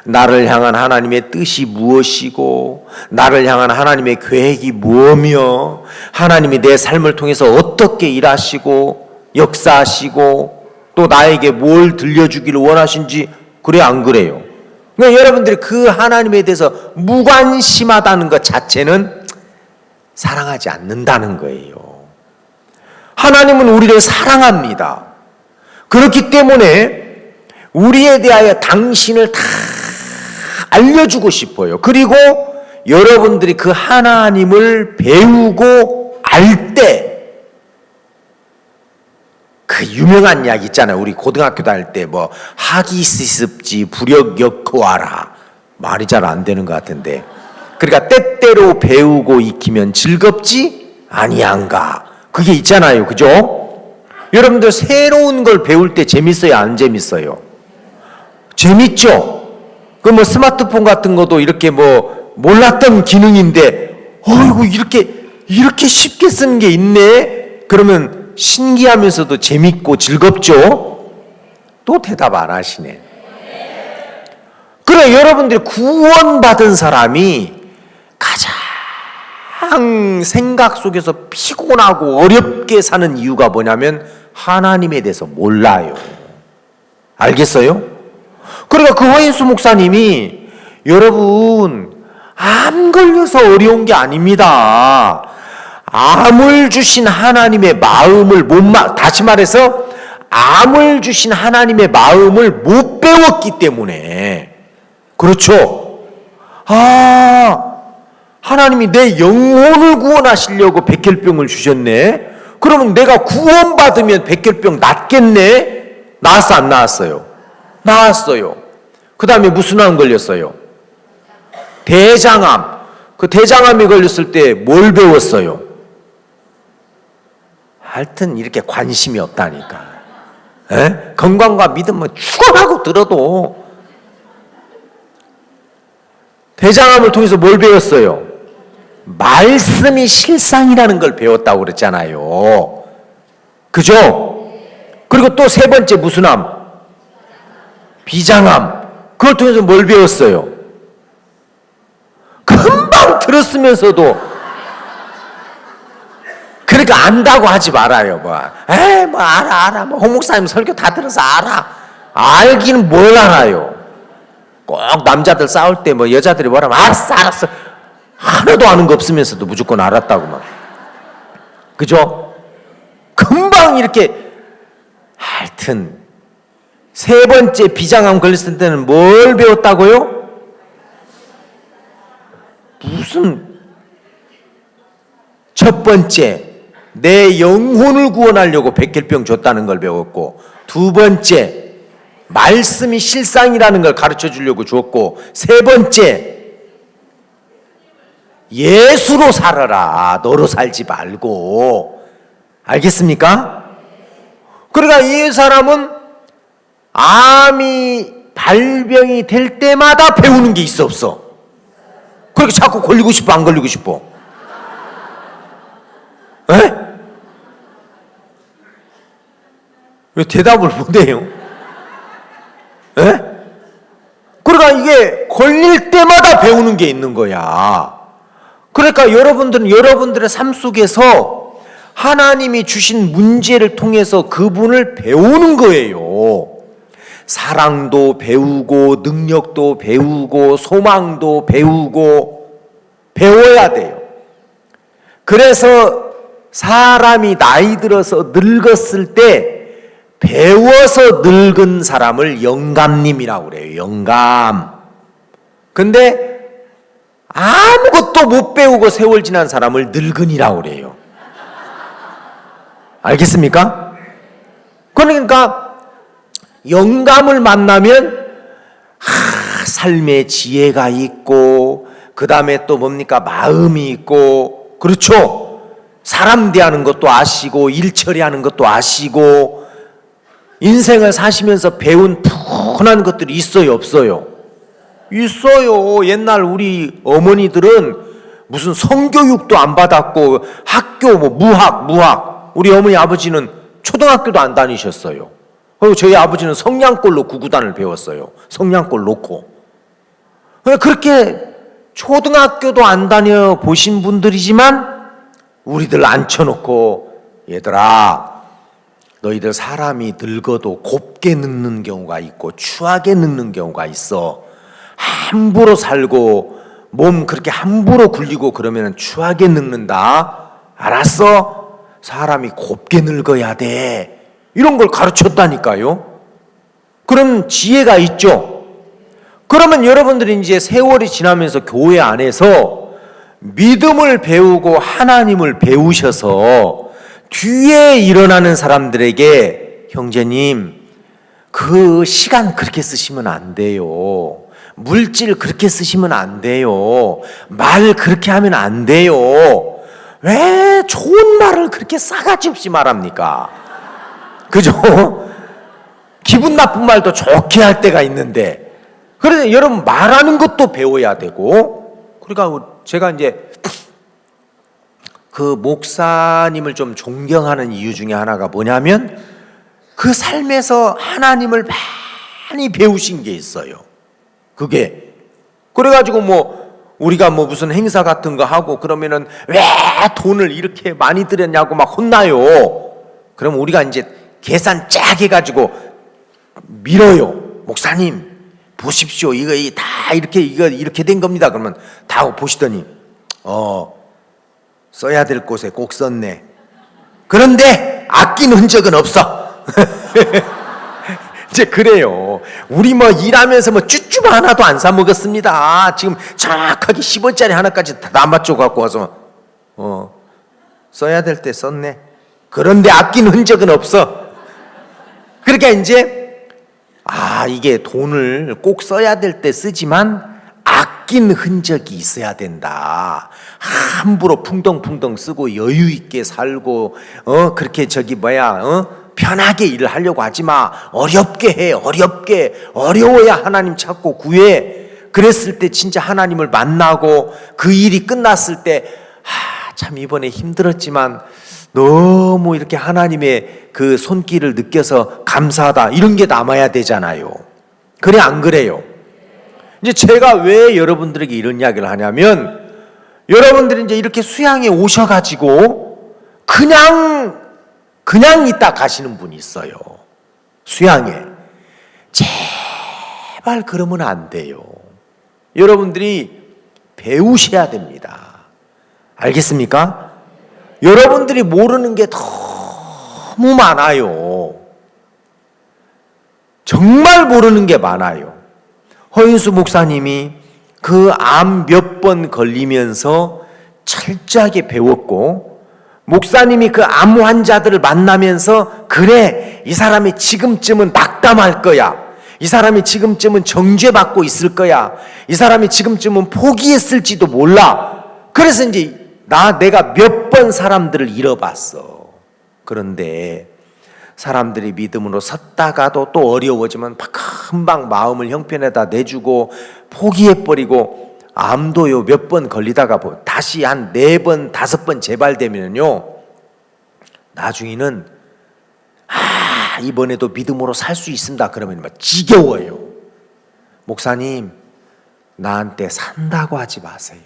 나를 향한 하나님의 뜻이 무엇이고, 나를 향한 하나님의 계획이 뭐며, 하나님이 내 삶을 통해서 어떻게 일하시고 역사하시고 또 나에게 뭘 들려주기를 원하신지, 그래 안 그래요? 그러니까 여러분들이 그 하나님에 대해서 무관심하다는 것 자체는 사랑하지 않는다는 거예요. 하나님은 우리를 사랑합니다. 그렇기 때문에 우리에 대하여 당신을 다 알려주고 싶어요. 그리고 여러분들이 그 하나님을 배우고 알 때, 그 유명한 이야기 있잖아요. 우리 고등학교 다닐 때 뭐 하기시습지 불역역거하라, 말이 잘 안 되는 것 같은데, 그러니까 때때로 배우고 익히면 즐겁지 아니한가, 그게 있잖아요. 그죠? 여러분들 새로운 걸 배울 때 재밌어요, 안 재밌어요? 재밌죠? 그 뭐 스마트폰 같은 것도 이렇게 뭐 몰랐던 기능인데, 어이구 이렇게 쉽게 쓰는 게 있네? 그러면 신기하면서도 재밌고 즐겁죠? 또 대답 안 하시네. 그래, 여러분들이 구원받은 사람이 가장 생각 속에서 피곤하고 어렵게 사는 이유가 뭐냐면 하나님에 대해서 몰라요. 알겠어요? 그러니까 그 허인수 목사님이, 여러분 암 걸려서 어려운 게 아닙니다. 암을 주신 하나님의 마음을 다시 말해서 암을 주신 하나님의 마음을 못 배웠기 때문에. 그렇죠? 하나님이 내 영혼을 구원하시려고 백혈병을 주셨네. 그러면 내가 구원받으면 백혈병 낫겠네? 나았어, 안 나았어요? 나았어요. 그 다음에 무슨 암 걸렸어요? 대장암. 그 대장암이 걸렸을 때 뭘 배웠어요? 하여튼 이렇게 관심이 없다니까. 에? 건강과 믿음은 죽어라고 들어도. 대장암을 통해서 뭘 배웠어요? 말씀이 실상이라는 걸 배웠다고 그랬잖아요. 그죠? 그리고 또 세 번째 무슨 암? 비장암. 그걸 통해서 뭘 배웠어요? 금방 들었으면서도, 그러니까 안다고 하지 말아요. 알아. 홍 목사님 설교 다 들어서 알아. 알기는 뭘 알아요? 꼭 남자들 싸울 때 여자들이 뭐라면 알았어. 하나도 아는 거 없으면서도 무조건 알았다고만. 그죠? 금방 이렇게. 하여튼 세 번째 비장암 걸렸을 때는 뭘 배웠다고요? 첫 번째, 내 영혼을 구원하려고 백혈병 줬다는 걸 배웠고, 두 번째, 말씀이 실상이라는 걸 가르쳐 주려고 줬고, 세 번째, 예수로 살아라. 너로 살지 말고. 알겠습니까? 그러니까 이 사람은 암이 발병이 될 때마다 배우는 게 있어, 없어? 그렇게 자꾸 걸리고 싶어, 안 걸리고 싶어? 에? 왜 대답을 못해요? 에? 그러니까 이게 걸릴 때마다 배우는 게 있는 거야. 그러니까 여러분들은 여러분들의 삶 속에서 하나님이 주신 문제를 통해서 그분을 배우는 거예요. 사랑도 배우고 능력도 배우고 소망도 배우고 배워야 돼요. 그래서 사람이 나이 들어서 늙었을 때 배워서 늙은 사람을 영감님이라고 그래요. 영감. 근데 아무것도 못 배우고 세월 지난 사람을 늙은이라고 그래요. 알겠습니까? 그러니까 영감을 만나면 삶의 지혜가 있고, 그 다음에 또 뭡니까? 마음이 있고, 그렇죠? 사람 대하는 것도 아시고, 일 처리하는 것도 아시고, 인생을 사시면서 배운 푸근한 것들이 있어요, 없어요? 있어요. 옛날 우리 어머니들은 무슨 성교육도 안 받았고 학교 뭐 무학 우리 어머니 아버지는 초등학교도 안 다니셨어요. 그리고 저희 아버지는 성냥골로 구구단을 배웠어요. 성냥골 놓고. 그렇게 초등학교도 안 다녀 보신 분들이지만 우리들 앉혀놓고 얘들아 너희들 사람이 늙어도 곱게 늙는 경우가 있고 추하게 늙는 경우가 있어. 함부로 살고 몸 그렇게 함부로 굴리고 그러면 추하게 늙는다. 알았어? 사람이 곱게 늙어야 돼. 이런 걸 가르쳤다니까요. 그럼 지혜가 있죠. 그러면 여러분들이 이제 세월이 지나면서 교회 안에서 믿음을 배우고 하나님을 배우셔서 뒤에 일어나는 사람들에게 형제님 그 시간 그렇게 쓰시면 안 돼요. 물질 그렇게 쓰시면 안 돼요. 말 그렇게 하면 안 돼요. 왜 좋은 말을 그렇게 싸가지 없이 말합니까? 그죠? 기분 나쁜 말도 좋게 할 때가 있는데 그래서 여러분 말하는 것도 배워야 되고 그러니까 제가 이제 그 목사님을 좀 존경하는 이유 중에 하나가 뭐냐면 그 삶에서 하나님을 많이 배우신 게 있어요. 그게 그래가지고 뭐 우리가 뭐 무슨 행사 같은 거 하고 그러면은 왜 돈을 이렇게 많이 들였냐고 막 혼나요. 그럼 우리가 이제 계산 쫙 해가지고 밀어요. 목사님 보십시오. 이거 다 이렇게 된 겁니다. 그러면 다 보시더니 써야 될 곳에 꼭 썼네. 그런데 아낀 흔적은 없어. 이제 그래요. 우리 뭐 일하면서 뭐 쭈쭈 하나도 안 사 먹었습니다. 지금 정확하게 10원짜리 하나까지 다 맞춰 갖고 와서 써야 될 때 썼네. 그런데 아낀 흔적은 없어. 그러니까 이제 이게 돈을 꼭 써야 될 때 쓰지만 아낀 흔적이 있어야 된다. 함부로 풍덩풍덩 쓰고 여유 있게 살고 그렇게 편하게 일을 하려고 하지 마. 어렵게 해. 어려워야 하나님 찾고 구해. 그랬을 때 진짜 하나님을 만나고 그 일이 끝났을 때 참 이번에 힘들었지만 너무 이렇게 하나님의 그 손길을 느껴서 감사하다. 이런 게 남아야 되잖아요. 그래 안 그래요? 이제 제가 왜 여러분들에게 이런 이야기를 하냐면 여러분들이 이제 이렇게 수양에 오셔가지고 그냥 있다 가시는 분이 있어요. 수양에. 제발 그러면 안 돼요. 여러분들이 배우셔야 됩니다. 알겠습니까? 여러분들이 모르는 게 너무 많아요. 정말 모르는 게 많아요. 허인수 목사님이 그 암 몇 번 걸리면서 철저하게 배웠고 목사님이 그 암 환자들을 만나면서 그래 이 사람이 지금쯤은 낙담할 거야. 이 사람이 지금쯤은 정죄받고 있을 거야. 이 사람이 지금쯤은 포기했을지도 몰라. 그래서 이제 내가 몇 번 사람들을 잃어봤어. 그런데 사람들이 믿음으로 섰다가도 또 어려워지면 금방 마음을 형편에다 내주고 포기해버리고 암도요 몇 번 걸리다가 다시 한 4번 5번 재발되면요 나중에는 이번에도 믿음으로 살 수 있습니다. 그러면 막 지겨워요. 목사님 나한테 산다고 하지 마세요.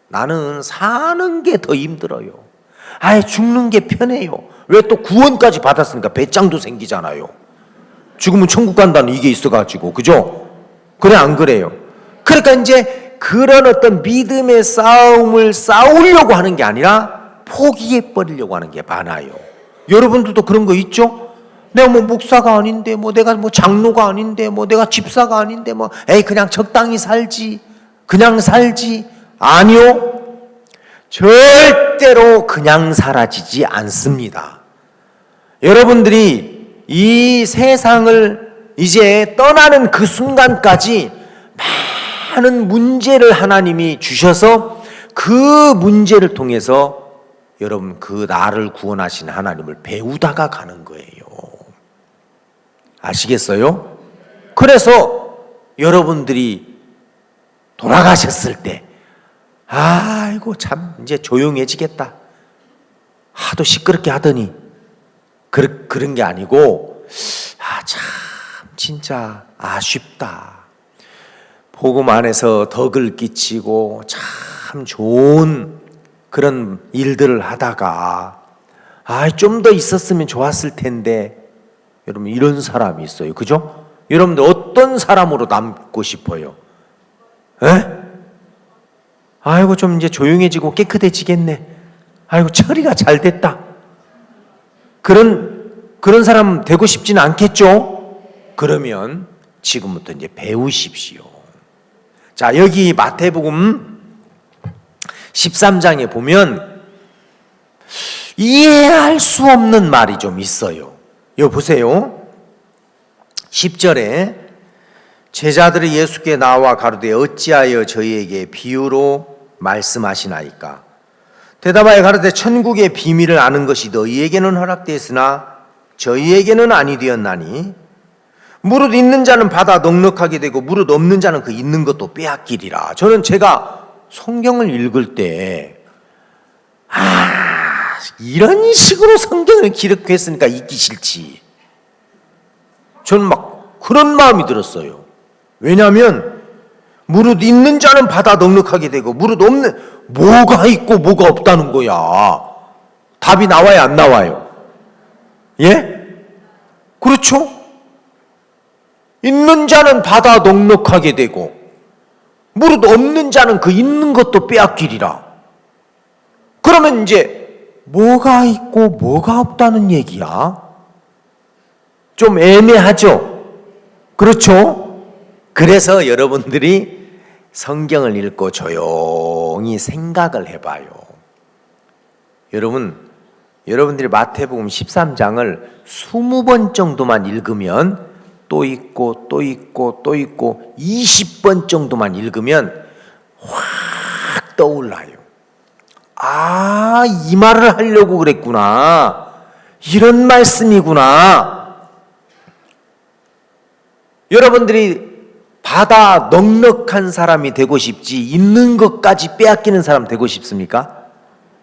나는 사는 게 더 힘들어요. 죽는 게 편해요. 왜 또 구원까지 받았으니까 배짱도 생기잖아요. 죽으면 천국 간다는 이게 있어가지고 그죠? 그래 안 그래요? 그러니까 이제 그런 어떤 믿음의 싸움을 싸우려고 하는 게 아니라 포기해버리려고 하는 게 많아요. 여러분들도 그런 거 있죠? 내가 뭐 목사가 아닌데 내가 장로가 아닌데 내가 집사가 아닌데 그냥 적당히 살지 그냥 살지. 아니요. 절대로 그냥 사라지지 않습니다. 여러분들이 이 세상을 이제 떠나는 그 순간까지 많은 문제를 하나님이 주셔서 그 문제를 통해서 여러분 그 나를 구원하신 하나님을 배우다가 가는 거예요. 아시겠어요? 그래서 여러분들이 돌아가셨을 때 아이고 참 이제 조용해지겠다. 하도 시끄럽게 하더니 그런 게 아니고 참 진짜 아쉽다. 복음 안에서 덕을 끼치고 참 좋은 그런 일들을 하다가 좀 더 있었으면 좋았을 텐데. 여러분 이런 사람이 있어요. 그죠? 여러분들 어떤 사람으로 남고 싶어요? 에? 아이고 좀 이제 조용해지고 깨끗해지겠네. 아이고 처리가 잘 됐다. 그런 사람 되고 싶지는 않겠죠? 그러면 지금부터 이제 배우십시오. 자, 여기 마태복음 13장에 보면 이해할 수 없는 말이 좀 있어요. 여기 보세요. 10절에 제자들이 예수께 나와 가로되 어찌하여 저희에게 비유로 말씀하시나이까? 대답하여 가로되 천국의 비밀을 아는 것이 너희에게는 허락되었으나 저희에게는 아니 되었나니 무릇 있는 자는 받아 넉넉하게 되고 무릇 없는 자는 그 있는 것도 빼앗기리라. 저는 제가 성경을 읽을 때 이런 식으로 성경을 기록했으니까 읽기 싫지. 저는 막 그런 마음이 들었어요. 왜냐하면 무릇 있는 자는 받아 넉넉하게 되고 무릇 없는, 뭐가 있고 뭐가 없다는 거야. 답이 나와요 안 나와요? 예? 그렇죠? 있는 자는 받아 넉넉하게 되고 무릇 없는 자는 그 있는 것도 빼앗기리라. 그러면 이제 뭐가 있고 뭐가 없다는 얘기야? 좀 애매하죠? 그렇죠? 그래서 여러분들이 성경을 읽고 조용히 생각을 해봐요. 여러분들이 마태복음 13장을 20번 정도만 읽으면 또 읽고 또 읽고 또 읽고 20번 정도만 읽으면 확 떠올라요. 이 말을 하려고 그랬구나. 이런 말씀이구나. 여러분들이 받아 넉넉한 사람이 되고 싶지 있는 것까지 빼앗기는 사람 되고 싶습니까?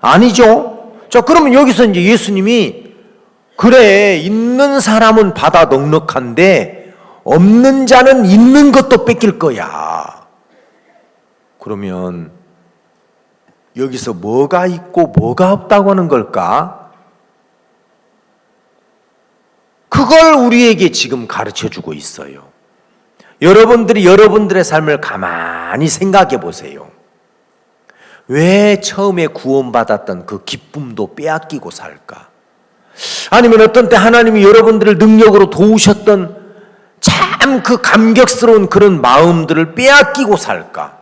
아니죠. 자, 그러면 여기서 이제 예수님이 그래, 있는 사람은 받아 넉넉한데 없는 자는 있는 것도 뺏길 거야. 그러면 여기서 뭐가 있고 뭐가 없다고 하는 걸까? 그걸 우리에게 지금 가르쳐주고 있어요. 여러분들이 여러분들의 삶을 가만히 생각해 보세요. 왜 처음에 구원받았던 그 기쁨도 빼앗기고 살까? 아니면 어떤 때 하나님이 여러분들을 능력으로 도우셨던 참 그 감격스러운 그런 마음들을 빼앗기고 살까?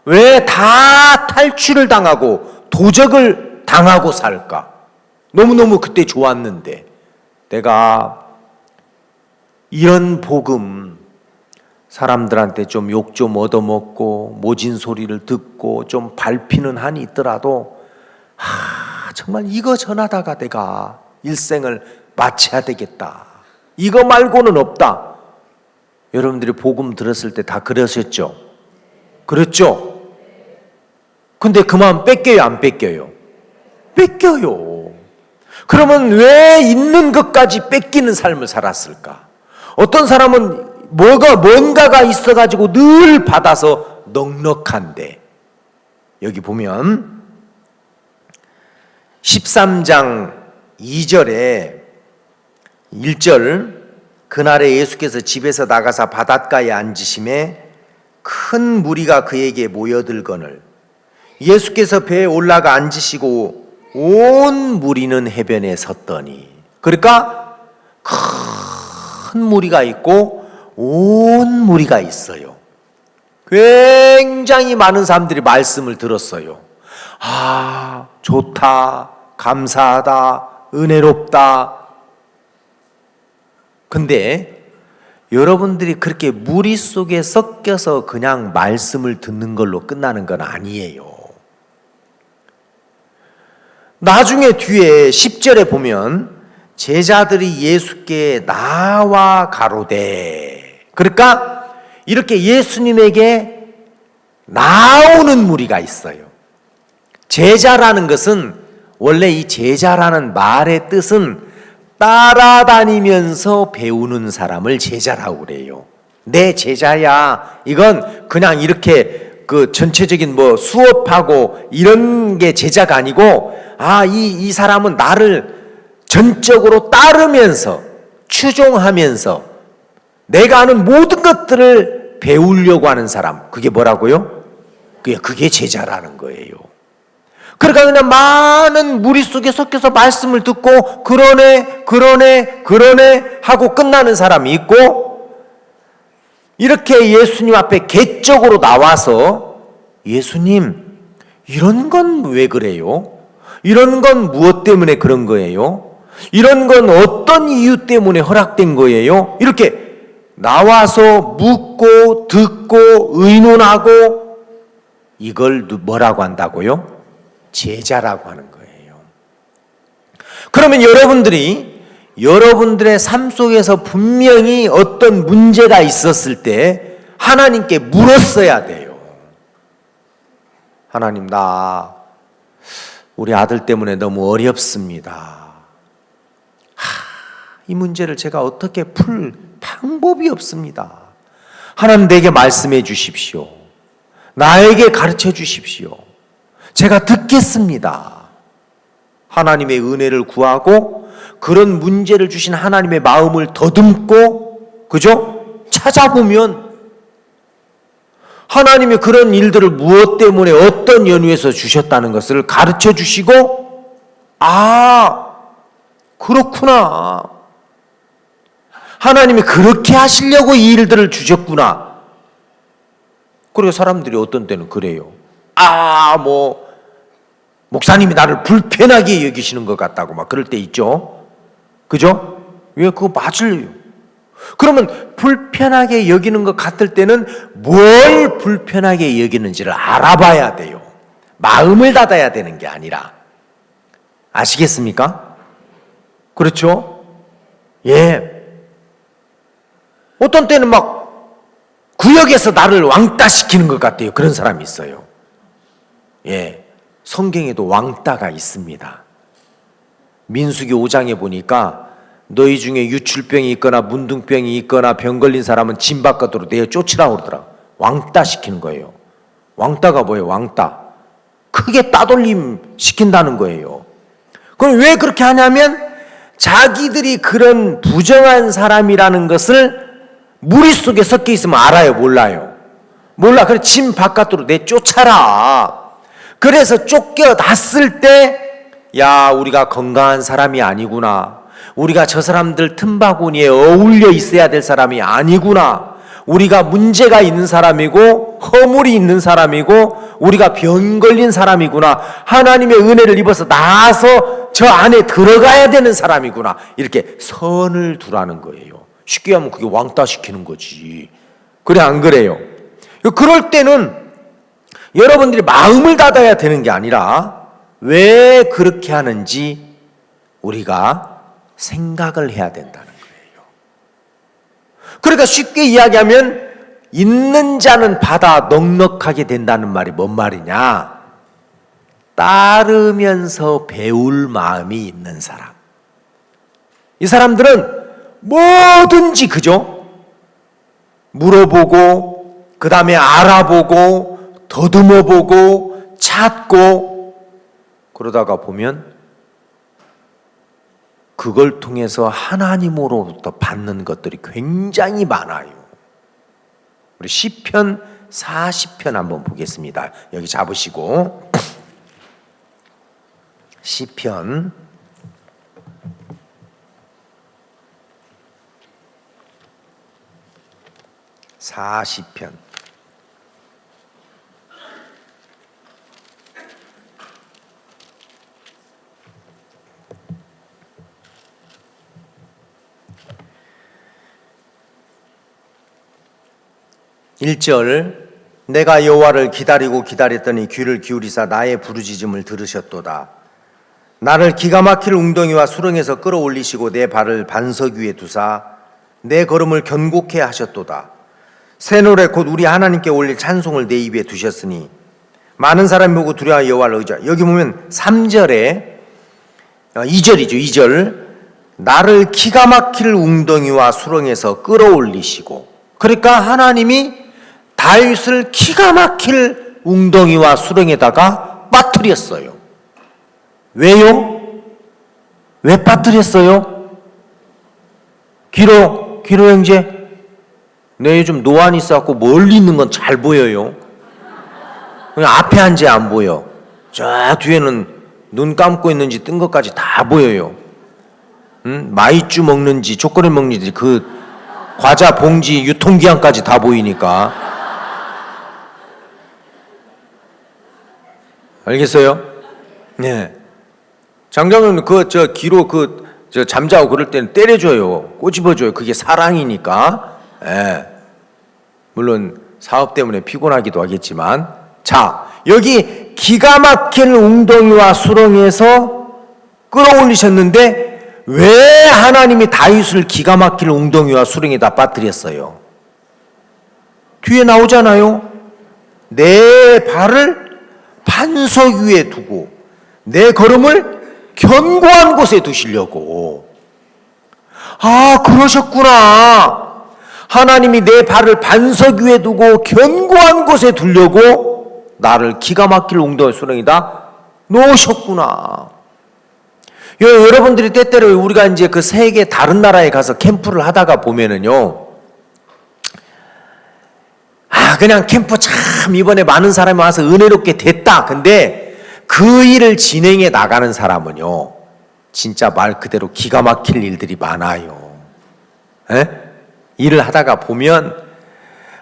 왜 다 탈출을 당하고 도적을 당하고 살까? 너무너무 그때 좋았는데 내가 이런 복음 사람들한테 좀 욕 좀 얻어먹고 모진 소리를 듣고 좀 밟히는 한이 있더라도 정말 이거 전하다가 내가 일생을 마쳐야 되겠다. 이거 말고는 없다. 여러분들이 복음 들었을 때 다 그러셨죠? 그렇죠? 근데 그 마음 뺏겨요 안 뺏겨요? 뺏겨요. 그러면 왜 있는 것까지 뺏기는 삶을 살았을까? 어떤 사람은 뭔가가 있어가지고 늘 받아서 넉넉한데, 여기 보면 13장 2절에 1절, 그날에 예수께서 집에서 나가사 바닷가에 앉으심에 큰 무리가 그에게 모여들거늘 예수께서 배에 올라가 앉으시고 온 무리는 해변에 섰더니, 그러니까 큰 무리가 있고 온 무리가 있어요. 굉장히 많은 사람들이 말씀을 들었어요. 좋다, 감사하다, 은혜롭다. 근데 여러분들이 그렇게 무리 속에 섞여서 그냥 말씀을 듣는 걸로 끝나는 건 아니에요. 나중에 뒤에 10절에 보면 제자들이 예수께 나와 가로되, 그러니까 이렇게 예수님에게 나오는 무리가 있어요. 제자라는 것은, 원래 이 제자라는 말의 뜻은 따라다니면서 배우는 사람을 제자라고 그래요. 내 제자야. 이건 그냥 이렇게 그 전체적인 뭐 수업하고 이런 게 제자가 아니고, 이 사람은 나를 전적으로 따르면서 추종하면서 내가 아는 모든 것들을 배우려고 하는 사람. 그게 뭐라고요? 그게 제자라는 거예요. 그러니까 그냥 많은 무리 속에 섞여서 말씀을 듣고 그러네 하고 끝나는 사람이 있고, 이렇게 예수님 앞에 개적으로 나와서 예수님, 이런 건 왜 그래요? 이런 건 무엇 때문에 그런 거예요? 이런 건 어떤 이유 때문에 허락된 거예요? 이렇게 나와서 묻고 듣고 의논하고, 이걸 뭐라고 한다고요? 제자라고 하는 거예요. 그러면 여러분들의 삶 속에서 분명히 어떤 문제가 있었을 때 하나님께 물었어야 돼요. 하나님, 우리 아들 때문에 너무 어렵습니다. 이 문제를 제가 어떻게 풀 방법이 없습니다. 하나님, 내게 말씀해 주십시오. 나에게 가르쳐 주십시오. 제가 듣겠습니다. 하나님의 은혜를 구하고 그런 문제를 주신 하나님의 마음을 더듬고, 그죠? 찾아보면 하나님이 그런 일들을 무엇 때문에 어떤 연유에서 주셨다는 것을 가르쳐 주시고, 그렇구나. 하나님이 그렇게 하시려고 이 일들을 주셨구나. 그리고 사람들이 어떤 때는 그래요. 목사님이 나를 불편하게 여기시는 것 같다고 막 그럴 때 있죠. 그죠? 왜 그거 맞을요? 그러면 불편하게 여기는 것 같을 때는 뭘 불편하게 여기는지를 알아봐야 돼요. 마음을 닫아야 되는 게 아니라. 아시겠습니까? 그렇죠? 예. 어떤 때는 막 구역에서 나를 왕따시키는 것 같아요. 그런 사람이 있어요. 예. 성경에도 왕따가 있습니다. 민수기 5장에 보니까 너희 중에 유출병이 있거나 문둥병이 있거나 병 걸린 사람은 진 바깥으로 내어 쫓으라고 그러더라. 왕따시키는 거예요. 왕따가 뭐예요? 왕따. 크게 따돌림 시킨다는 거예요. 그럼 왜 그렇게 하냐면 자기들이 그런 부정한 사람이라는 것을 무리 속에 섞여 있으면 알아요? 몰라요? 몰라. 그래, 진 바깥으로 내쫓아라. 그래서 쫓겨났을 때, 우리가 건강한 사람이 아니구나. 우리가 저 사람들 틈바구니에 어울려 있어야 될 사람이 아니구나. 우리가 문제가 있는 사람이고 허물이 있는 사람이고 우리가 병 걸린 사람이구나. 하나님의 은혜를 입어서 나아서 저 안에 들어가야 되는 사람이구나. 이렇게 선을 두라는 거예요. 쉽게 하면 그게 왕따시키는 거지. 그래, 안 그래요? 그럴 때는 여러분들이 마음을 닫아야 되는 게 아니라 왜 그렇게 하는지 우리가 생각을 해야 된다는 거예요. 그러니까 쉽게 이야기하면 있는 자는 받아 넉넉하게 된다는 말이 뭔 말이냐? 따르면서 배울 마음이 있는 사람. 이 사람들은 뭐든지, 그죠? 물어보고 그 다음에 알아보고 더듬어보고 찾고, 그러다가 보면 그걸 통해서 하나님으로부터 받는 것들이 굉장히 많아요. 우리 시편 40편 한번 보겠습니다. 여기 잡으시고 시편 40편 1절, 내가 여호와를 기다리고 기다렸더니 귀를 기울이사 나의 부르짖음을 들으셨도다. 나를 기가 막힐 웅덩이와 수렁에서 끌어올리시고 내 발을 반석 위에 두사 내 걸음을 견고케 하셨도다. 새 노래 곧 우리 하나님께 올릴 찬송을 내 입에 두셨으니 많은 사람이 보고 두려워 여호와를 의지하. 여기 보면 3절에 2절이죠. 2절. 나를 기가 막힐 웅덩이와 수렁에서 끌어올리시고. 그러니까 하나님이 다윗을 기가 막힐 웅덩이와 수렁에다가 빠뜨렸어요. 왜요? 왜 빠뜨렸어요? 기로 형제, 내 요즘 노안이 있어갖고 멀리 있는 건 잘 보여요. 그냥 앞에 앉아 안 보여. 저 뒤에는 눈 감고 있는지 뜬 것까지 다 보여요. 마이쮸 먹는지 초콜릿 먹는지 그 과자 봉지 유통기한까지 다 보이니까. 알겠어요? 네. 장장은 기로 잠자고 그럴 때는 때려줘요. 꼬집어줘요. 그게 사랑이니까. 예. 물론 사업 때문에 피곤하기도 하겠지만. 자, 여기 기가 막힌 웅덩이와 수렁에서 끌어올리셨는데 왜 하나님이 다윗을 기가 막힐 웅덩이와 수렁에다 빠뜨렸어요? 뒤에 나오잖아요. 내 발을 반석 위에 두고 내 걸음을 견고한 곳에 두시려고. 아, 그러셨구나. 하나님이 내 발을 반석 위에 두고 견고한 곳에 두려고 나를 기가 막힐 웅덩이 수렁에다 놓으셨구나. 여러분들이 때때로 우리가 이제 그 세계 다른 나라에 가서 캠프를 하다가 보면은요, 그냥 캠프 참 이번에 많은 사람이 와서 은혜롭게 됐다. 근데 그 일을 진행해 나가는 사람은요, 진짜 말 그대로 기가 막힐 일들이 많아요. 에? 일을 하다가 보면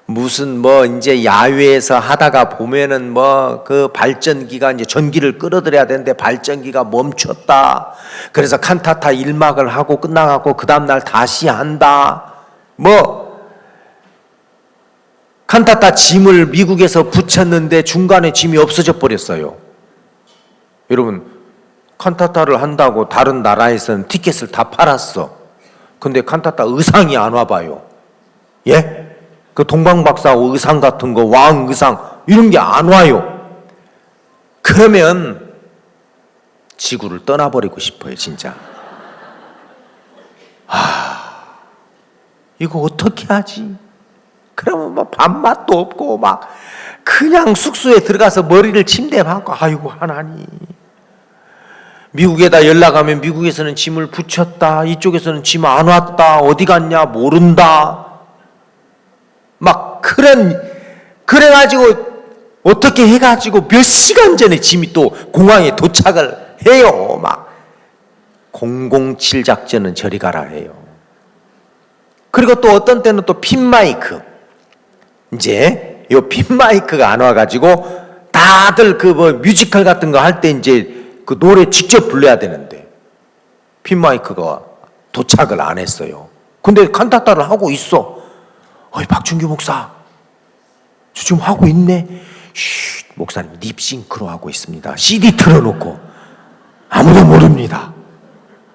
무슨 이제 야외에서 하다가 보면은 그 발전기가 이제 전기를 끌어들여야 되는데 발전기가 멈췄다. 그래서 칸타타 1막을 하고 끝나갖고 그 다음날 다시 한다. 칸타타 짐을 미국에서 붙였는데 중간에 짐이 없어져 버렸어요. 여러분, 칸타타를 한다고 다른 나라에서는 티켓을 다 팔았어. 근데 칸타타 의상이 안 와봐요. 예? 그 동방박사 의상 같은 거, 왕 의상 이런 게 안 와요. 그러면 지구를 떠나버리고 싶어요, 진짜. 이거 어떻게 하지? 그러면 밥맛도 없고 그냥 숙소에 들어가서 머리를 침대에 박고, 아이고 하나님. 미국에다 연락하면 미국에서는 짐을 붙였다. 이쪽에서는 짐 안 왔다. 어디 갔냐 모른다. 그래가지고 어떻게 해가지고 몇 시간 전에 짐이 또 공항에 도착을 해요. 007 작전은 저리 가라 해요. 그리고 또 어떤 때는 또 핀마이크. 이제 요 핀마이크가 안 와가지고 다들 뮤지컬 같은 거 할 때 이제 그 노래 직접 불러야 되는데 핀마이크가 도착을 안 했어요. 근데 칸타타를 하고 있어. 박준규 목사, 저 지금 하고 있네. 쉿, 목사님 립싱크로 하고 있습니다. CD 틀어놓고 아무도 모릅니다.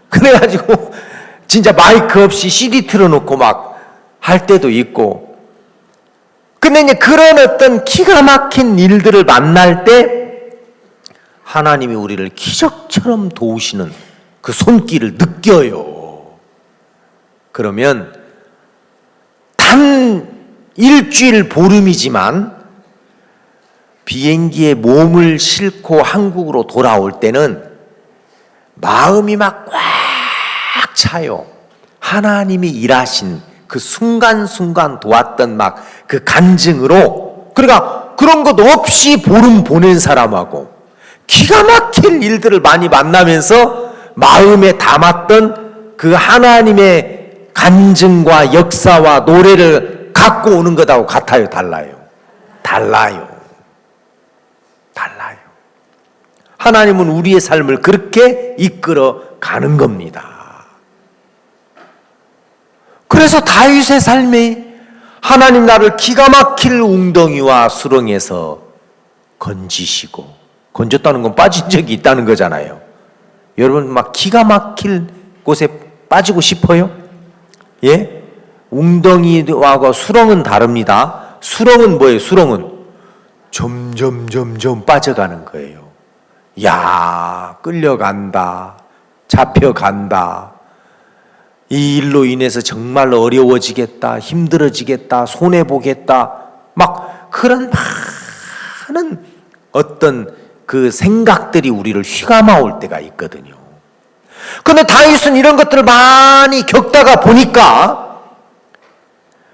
그래가지고 진짜 마이크 없이 CD 틀어놓고 할 때도 있고. 근데 이제 그런 어떤 기가 막힌 일들을 만날 때 하나님이 우리를 기적처럼 도우시는 그 손길을 느껴요. 그러면 단 일주일 보름이지만 비행기에 몸을 싣고 한국으로 돌아올 때는 마음이 꽉 차요. 하나님이 일하신 그 순간순간 도왔던 그 간증으로. 그러니까 그런 것 없이 보름 보낸 사람하고 기가 막힐 일들을 많이 만나면서 마음에 담았던 그 하나님의 간증과 역사와 노래를 갖고 오는 것하고 같아요? 달라요. 하나님은 우리의 삶을 그렇게 이끌어 가는 겁니다. 그래서 다윗의 삶에 하나님 나를 기가 막힐 웅덩이와 수렁에서 건지시고, 건졌다는 건 빠진 적이 있다는 거잖아요. 여러분 기가 막힐 곳에 빠지고 싶어요? 예? 웅덩이와 수렁은 다릅니다. 수렁은 뭐예요? 수렁은 점점 빠져가는 거예요. 야, 끌려간다. 잡혀간다. 이 일로 인해서 정말 어려워지겠다. 힘들어지겠다. 손해보겠다. 막 그런 많은 어떤 그 생각들이 우리를 휘감아 올 때가 있거든요. 그런데 다윗은 이런 것들을 많이 겪다가 보니까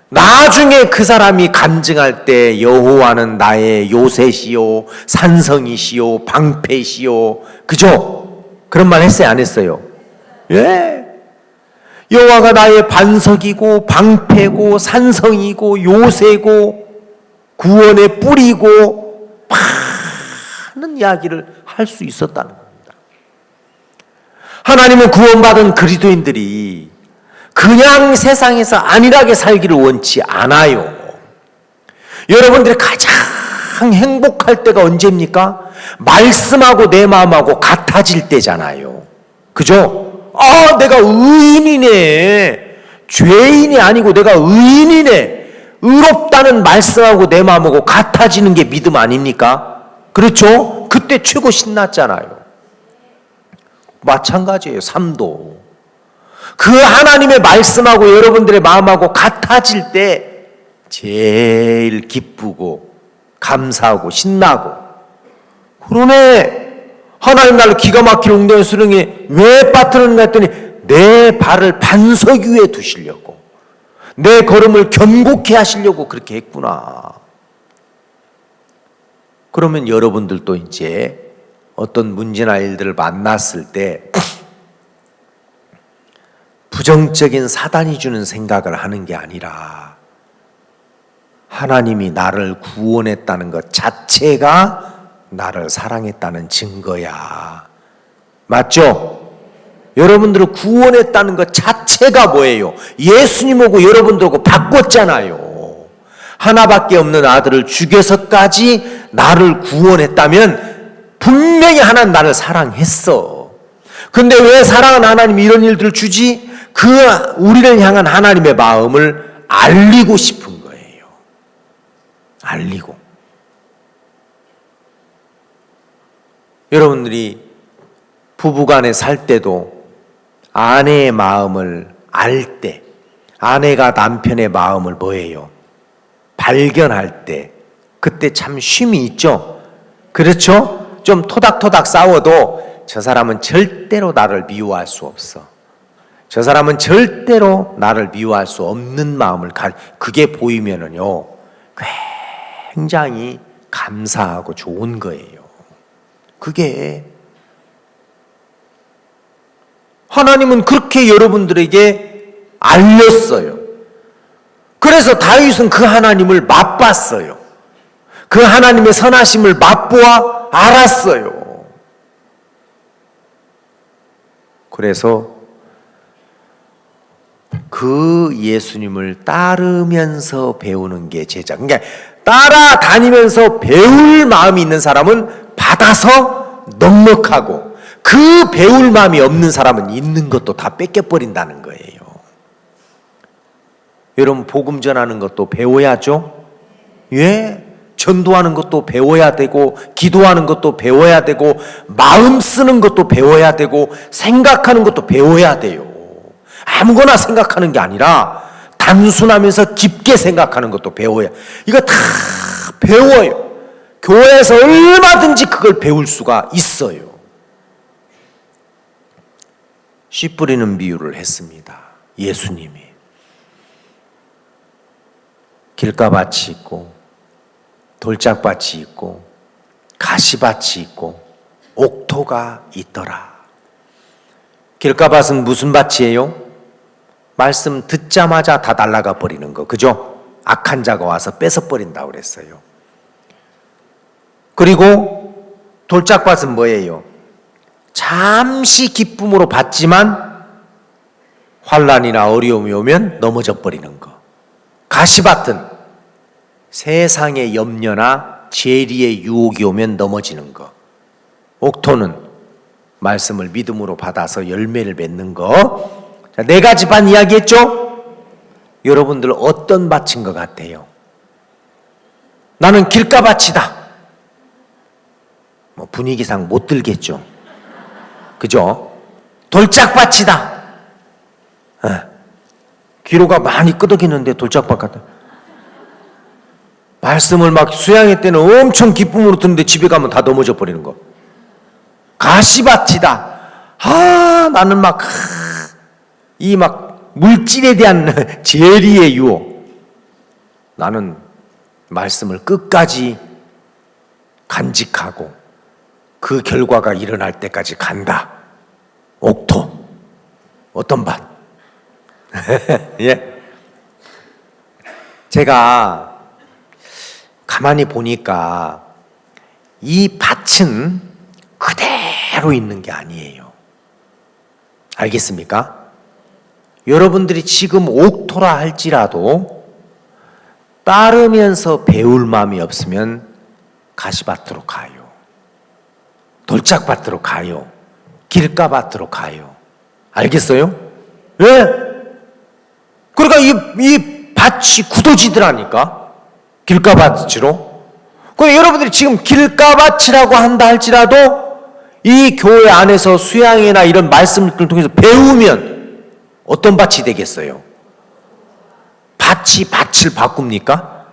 나중에 그 사람이 간증할 때 여호와는 나의 요새시요 산성이시요 방패시요, 그죠? 그런 말 했어요, 안 했어요? 예. 여호와가 나의 반석이고 방패고 산성이고 요새고 구원의 뿌리고 많은 이야기를 할 수 있었다는 겁니다. 하나님은 구원받은 그리스도인들이 그냥 세상에서 안일하게 살기를 원치 않아요. 여러분들이 가장 행복할 때가 언제입니까? 말씀하고 내 마음하고 같아질 때잖아요. 그죠? 아, 내가 의인이네. 죄인이 아니고 내가 의인이네. 의롭다는 말씀하고 내 마음하고 같아지는 게 믿음 아닙니까? 그렇죠? 그때 최고 신났잖아요. 마찬가지예요. 삶도. 그 하나님의 말씀하고 여러분들의 마음하고 같아질 때 제일 기쁘고 감사하고 신나고, 그러네. 하나님 나를 기가 막힌 웅덩이 수렁에 왜 빠뜨렸나 했더니 내 발을 반석 위에 두시려고, 내 걸음을 견고케 하시려고 그렇게 했구나. 그러면 여러분들도 이제 어떤 문제나 일들을 만났을 때 부정적인 사단이 주는 생각을 하는 게 아니라 하나님이 나를 구원했다는 것 자체가 나를 사랑했다는 증거야. 맞죠? 여러분들을 구원했다는 것 자체가 뭐예요? 예수님하고 여러분들하고 바꿨잖아요. 하나밖에 없는 아들을 죽여서까지 나를 구원했다면 분명히 하나님 나를 사랑했어. 근데 왜 사랑하는 하나님이 이런 일들을 주지? 그 우리를 향한 하나님의 마음을 알리고 싶은 거예요. 알리고. 여러분들이 부부간에 살 때도 아내의 마음을 알 때, 아내가 남편의 마음을 뭐예요? 발견할 때, 그때 참 쉼이 있죠? 그렇죠? 좀 토닥토닥 싸워도 저 사람은 절대로 나를 미워할 수 없어. 저 사람은 절대로 나를 미워할 수 없는 마음을 그게 보이면은요, 굉장히 감사하고 좋은 거예요. 그게 하나님은 그렇게 여러분들에게 알렸어요. 그래서 다윗은 그 하나님을 맛봤어요. 그 하나님의 선하심을 맛보아 알았어요. 그래서 그 예수님을 따르면서 배우는 게 제자. 그러니까 따라다니면서 배울 마음이 있는 사람은 받아서 넉넉하고, 그 배울 마음이 없는 사람은 있는 것도 다 뺏겨버린다는 거예요. 여러분, 복음 전하는 것도 배워야죠. 예, 전도하는 것도 배워야 되고, 기도하는 것도 배워야 되고, 마음 쓰는 것도 배워야 되고, 생각하는 것도 배워야 돼요. 아무거나 생각하는 게 아니라 단순하면서 깊게 생각하는 것도 배워야. 이거 다 배워요. 교회에서 얼마든지 그걸 배울 수가 있어요. 씨 뿌리는 비유를 했습니다. 예수님이 길가밭이 있고 돌짝밭이 있고 가시밭이 있고 옥토가 있더라. 길가밭은 무슨 밭이에요? 말씀 듣자마자 다 날아가 버리는 거, 그죠? 악한 자가 와서 뺏어버린다고 그랬어요. 그리고 돌짝밭은 뭐예요? 잠시 기쁨으로 받지만 환난이나 어려움이 오면 넘어져 버리는 거. 가시밭은 세상의 염려나 재리의 유혹이 오면 넘어지는 거. 옥토는 말씀을 믿음으로 받아서 열매를 맺는 거. 자, 네 가지 반 이야기했죠? 여러분들 어떤 밭인 것 같아요? 나는 길가밭이다. 뭐 분위기상 못 들겠죠. 그죠? 돌짝밭이다. 귀로가 많이 끄덕이는데 돌짝밭 같다. 말씀을 막 수양회 때는 엄청 기쁨으로 듣는데 집에 가면 다 넘어져 버리는 거. 가시밭이다. 나는 막 이 막 물질에 대한 재리의 유혹. 나는 말씀을 끝까지 간직하고 그 결과가 일어날 때까지 간다. 옥토. 어떤 밭? 예. 제가 가만히 보니까 이 밭은 그대로 있는 게 아니에요. 알겠습니까? 여러분들이 지금 옥토라 할지라도 따르면서 배울 마음이 없으면 가시밭으로 가요. 돌짝밭으로 가요. 길가밭으로 가요. 알겠어요? 왜? 그러니까 이 밭이 굳어지더라니까. 길가밭으로. 그럼 여러분들이 지금 길가밭이라고 한다 할지라도 이 교회 안에서 수양회나 이런 말씀을 통해서 배우면 어떤 밭이 되겠어요? 밭이 밭을 바꿉니까?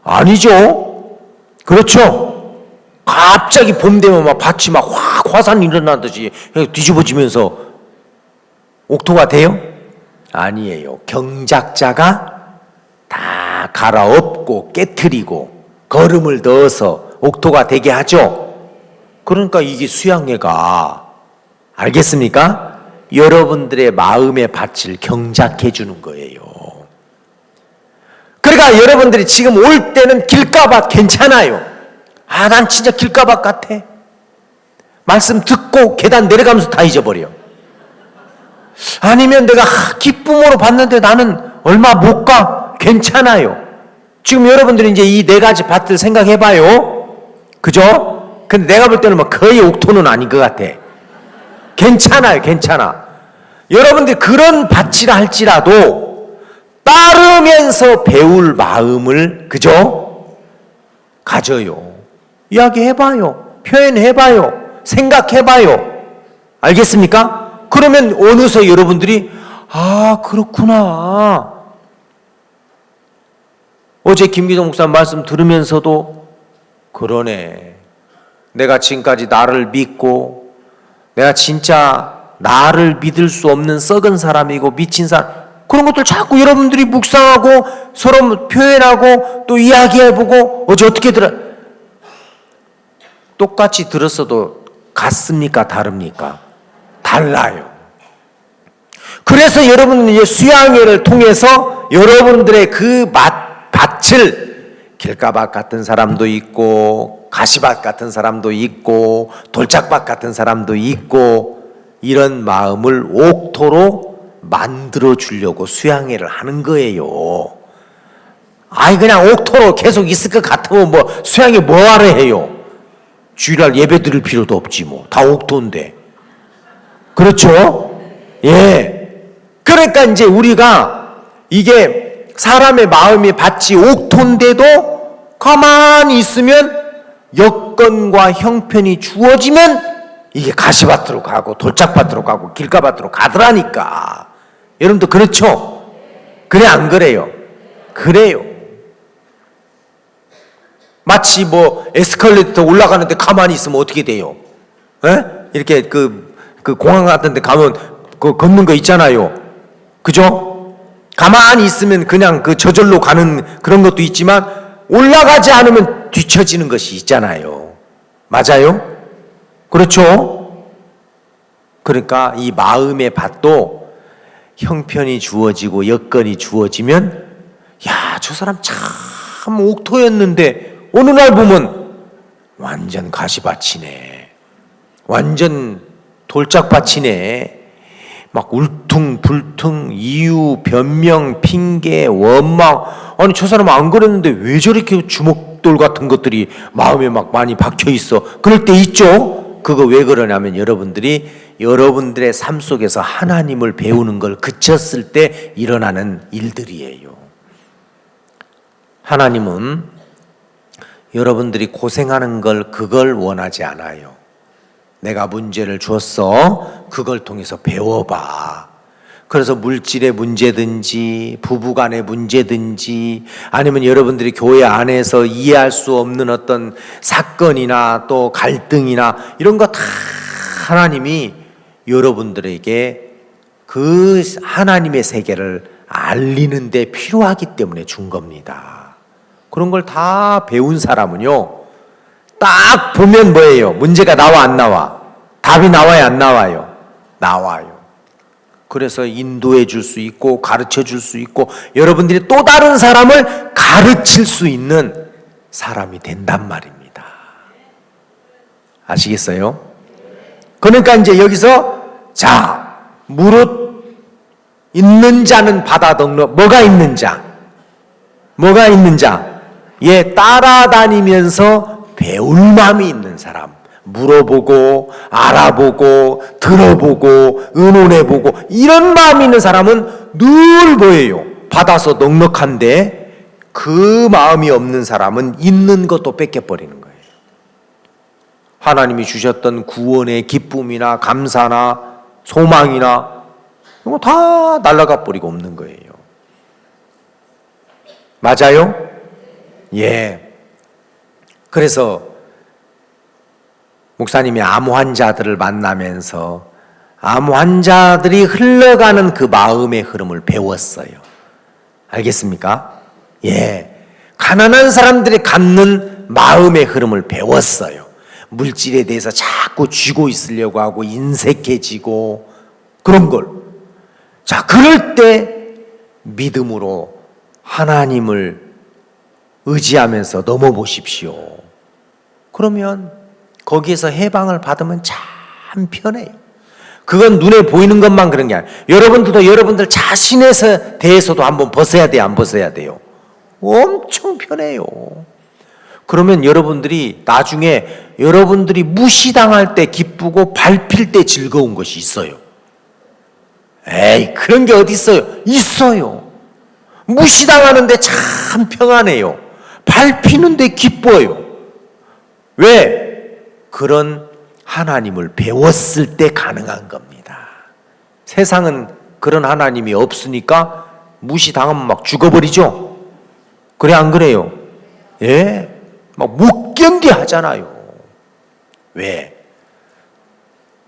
아니죠. 그렇죠? 갑자기 봄 되면 막 밭이 막 확 화산이 일어나듯이 뒤집어지면서 옥토가 돼요? 아니에요. 경작자가 다 갈아엎고 깨트리고 거름을 넣어서 옥토가 되게 하죠. 그러니까 이게 수양회가, 알겠습니까? 여러분들의 마음의 밭을 경작해 주는 거예요. 그러니까 여러분들이 지금 올 때는 길가밭 괜찮아요. 난 진짜 길가밭 같아. 말씀 듣고 계단 내려가면서 다 잊어버려. 아니면 내가 기쁨으로 봤는데 나는 얼마 못 가. 괜찮아요. 지금 여러분들이 이제 이 네 가지 밭을 생각해봐요. 그죠? 근데 내가 볼 때는 뭐 거의 옥토는 아닌 것 같아. 괜찮아요. 괜찮아. 여러분들이 그런 밭이라 할지라도 따르면서 배울 마음을, 그죠? 가져요. 이야기해봐요. 표현해봐요. 생각해봐요. 알겠습니까? 그러면 어느새 여러분들이 그렇구나. 어제 김기동 목사 말씀 들으면서도 그러네. 내가 지금까지 나를 믿고 내가 진짜 나를 믿을 수 없는 썩은 사람이고 미친 사람, 그런 것들 자꾸 여러분들이 묵상하고 서로 표현하고 또 이야기해보고 어제 어떻게 똑같이 들었어도 같습니까? 다릅니까? 달라요. 그래서 여러분은 이제 수양회를 통해서 여러분들의 그 밭을 길가밭 같은 사람도 있고 가시밭 같은 사람도 있고 돌짝밭 같은 사람도 있고 이런 마음을 옥토로 만들어 주려고 수양회를 하는 거예요. 그냥 옥토로 계속 있을 것 같으면 뭐 수양회 뭐하러 해요? 주일날 예배 드릴 필요도 없지 뭐. 다 옥토인데. 그렇죠? 예. 그러니까 이제 우리가 이게 사람의 마음이 밭이 옥토인데도 가만히 있으면 여건과 형편이 주어지면 이게 가시밭으로 가고 돌짝밭으로 가고 길가밭으로 가더라니까. 여러분도 그렇죠? 그래 안 그래요? 그래요. 마치 뭐 에스컬레이터 올라가는데 가만히 있으면 어떻게 돼요? 에? 이렇게 그 공항 같은 데 가면 그 걷는 거 있잖아요. 그죠? 가만히 있으면 그냥 그 저절로 가는 그런 것도 있지만 올라가지 않으면 뒤처지는 것이 있잖아요. 맞아요? 그렇죠? 그러니까 이 마음의 밭도 형편이 주어지고 여건이 주어지면 저 사람 참 옥토였는데 어느 날 보면 완전 가시밭이네. 완전 돌짝밭이네. 막 울퉁불퉁 이유, 변명, 핑계, 원망. 아니 저 사람 안 그랬는데 왜 저렇게 주먹돌 같은 것들이 마음에 막 많이 박혀 있어. 그럴 때 있죠. 그거 왜 그러냐면 여러분들이 여러분들의 삶 속에서 하나님을 배우는 걸 그쳤을 때 일어나는 일들이에요. 하나님은 여러분들이 고생하는 걸 그걸 원하지 않아요. 내가 문제를 줬어. 그걸 통해서 배워봐. 그래서 물질의 문제든지 부부간의 문제든지 아니면 여러분들이 교회 안에서 이해할 수 없는 어떤 사건이나 또 갈등이나 이런 거 다 하나님이 여러분들에게 그 하나님의 세계를 알리는 데 필요하기 때문에 준 겁니다. 그런 걸 다 배운 사람은요, 딱 보면 뭐예요? 문제가 나와 안 나와? 답이 나와요 안 나와요? 나와요. 그래서 인도해 줄 수 있고 가르쳐 줄 수 있고 여러분들이 또 다른 사람을 가르칠 수 있는 사람이 된단 말입니다. 아시겠어요? 그러니까 이제 여기서 자, 무릇 있는 자는 받아 넉넉. 뭐가 있는 자? 뭐가 있는 자? 예, 따라다니면서 배울 마음이 있는 사람. 물어보고 알아보고 들어보고 의논해보고 이런 마음이 있는 사람은 늘 뭐예요? 받아서 넉넉한데 그 마음이 없는 사람은 있는 것도 뺏겨버리는 거예요. 하나님이 주셨던 구원의 기쁨이나 감사나 소망이나 이거 다 날아가 버리고 없는 거예요. 맞아요? 예. 그래서 목사님이 암 환자들을 만나면서 암 환자들이 흘러가는 그 마음의 흐름을 배웠어요. 알겠습니까? 예. 가난한 사람들이 갖는 마음의 흐름을 배웠어요. 물질에 대해서 자꾸 쥐고 있으려고 하고 인색해지고 그런 걸. 자, 그럴 때 믿음으로 하나님을 의지하면서 넘어보십시오. 그러면 거기에서 해방을 받으면 참 편해요. 그건 눈에 보이는 것만 그런 게 아니에요. 여러분들도 여러분들 자신에 대해서도 한번 벗어야 돼요, 안 벗어야 돼요? 엄청 편해요. 그러면 여러분들이 나중에 여러분들이 무시당할 때 기쁘고 밟힐 때 즐거운 것이 있어요. 에이, 그런 게 어디 있어요? 있어요. 무시당하는데 참 평안해요. 밟히는데 기뻐요. 왜? 그런 하나님을 배웠을 때 가능한 겁니다. 세상은 그런 하나님이 없으니까 무시당하면 막 죽어버리죠? 그래, 안 그래요? 예? 막 못 견뎌 하잖아요. 왜?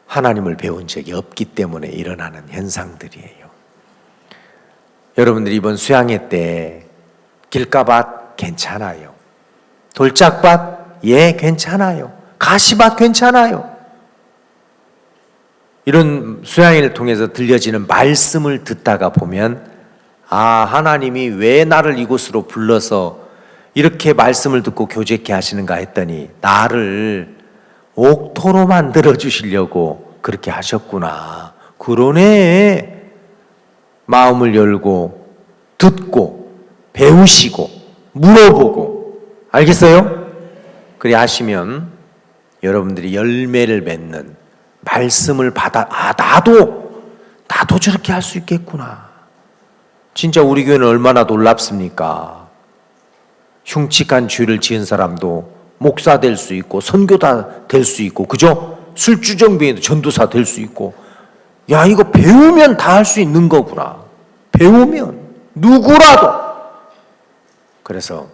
하나님을 배운 적이 없기 때문에 일어나는 현상들이에요. 여러분들 이번 수양회 때 길가밭 괜찮아요. 돌짝밭 예 괜찮아요. 가시밭 괜찮아요. 이런 수양회를 통해서 들려지는 말씀을 듣다가 보면 아, 하나님이 왜 나를 이곳으로 불러서 이렇게 말씀을 듣고 교제케 하시는가 했더니 나를 옥토로 만들어 주시려고 그렇게 하셨구나. 그러네. 마음을 열고 듣고 배우시고 물어보고 알겠어요? 그래 하시면 여러분들이 열매를 맺는 말씀을 받아 아 나도 저렇게 할 수 있겠구나. 진짜 우리 교회는 얼마나 놀랍습니까? 흉측한 죄를 지은 사람도 목사 될 수 있고 선교사 될 수 있고 그죠? 술주정뱅이도 전도사 될 수 있고 야 이거 배우면 다 할 수 있는 거구나. 배우면 누구라도. 그래서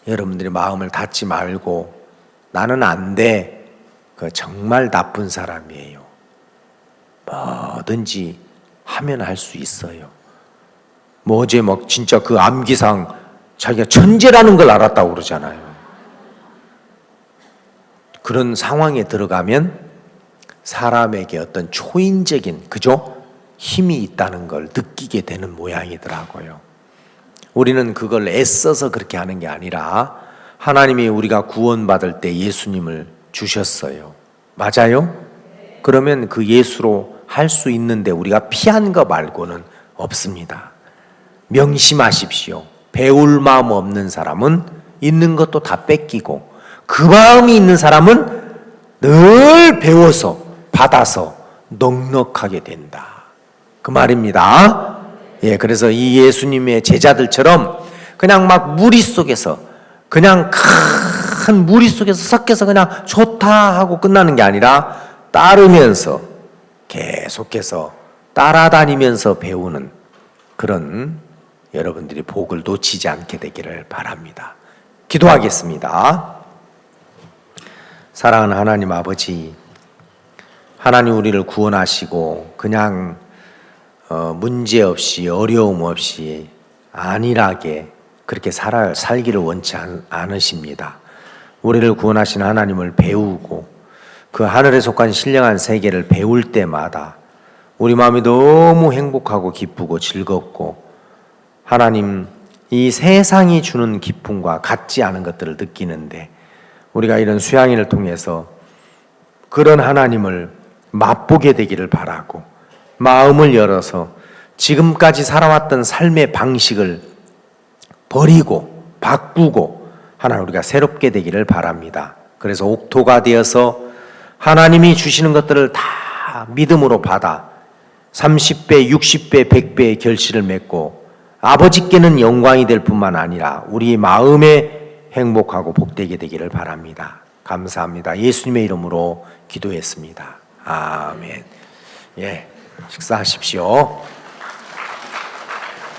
여러분들이 마음을 닫지 말고 나는 안 돼. 그 정말 나쁜 사람이에요. 뭐든지 하면 할 수 있어요. 뭐 어제 막 진짜 그 암기상 자기가 천재라는 걸 알았다고 그러잖아요. 그런 상황에 들어가면 사람에게 어떤 초인적인 그죠? 힘이 있다는 걸 느끼게 되는 모양이더라고요. 우리는 그걸 애써서 그렇게 하는 게 아니라 하나님이 우리가 구원받을 때 예수님을 주셨어요. 맞아요? 그러면 그 예수로 할 수 있는데 우리가 피한 거 말고는 없습니다. 명심하십시오. 배울 마음 없는 사람은 있는 것도 다 뺏기고 그 마음이 있는 사람은 늘 배워서 받아서 넉넉하게 된다. 그 말입니다. 예, 그래서 이 예수님의 제자들처럼 그냥 막 무리 속에서 그냥 큰 무리 속에서 섞여서 그냥 좋다 하고 끝나는 게 아니라 따르면서 계속해서 따라다니면서 배우는 그런 여러분들이 복을 놓치지 않게 되기를 바랍니다. 기도하겠습니다. 사랑하는 하나님 아버지, 하나님 우리를 구원하시고 그냥 문제없이 어려움 없이 안일하게 그렇게 살기를 원치 않으십니다. 우리를 구원하신 하나님을 배우고 그 하늘에 속한 신령한 세계를 배울 때마다 우리 마음이 너무 행복하고 기쁘고 즐겁고 하나님 이 세상이 주는 기쁨과 같지 않은 것들을 느끼는데 우리가 이런 수양회를 통해서 그런 하나님을 맛보게 되기를 바라고 마음을 열어서 지금까지 살아왔던 삶의 방식을 버리고 바꾸고 하나님 우리가 새롭게 되기를 바랍니다. 그래서 옥토가 되어서 하나님이 주시는 것들을 다 믿음으로 받아 30배, 60배, 100배의 결실을 맺고 아버지께는 영광이 될 뿐만 아니라 우리 마음에 행복하고 복되게 되기를 바랍니다. 감사합니다. 예수님의 이름으로 기도했습니다. 아멘. 예, 식사하십시오.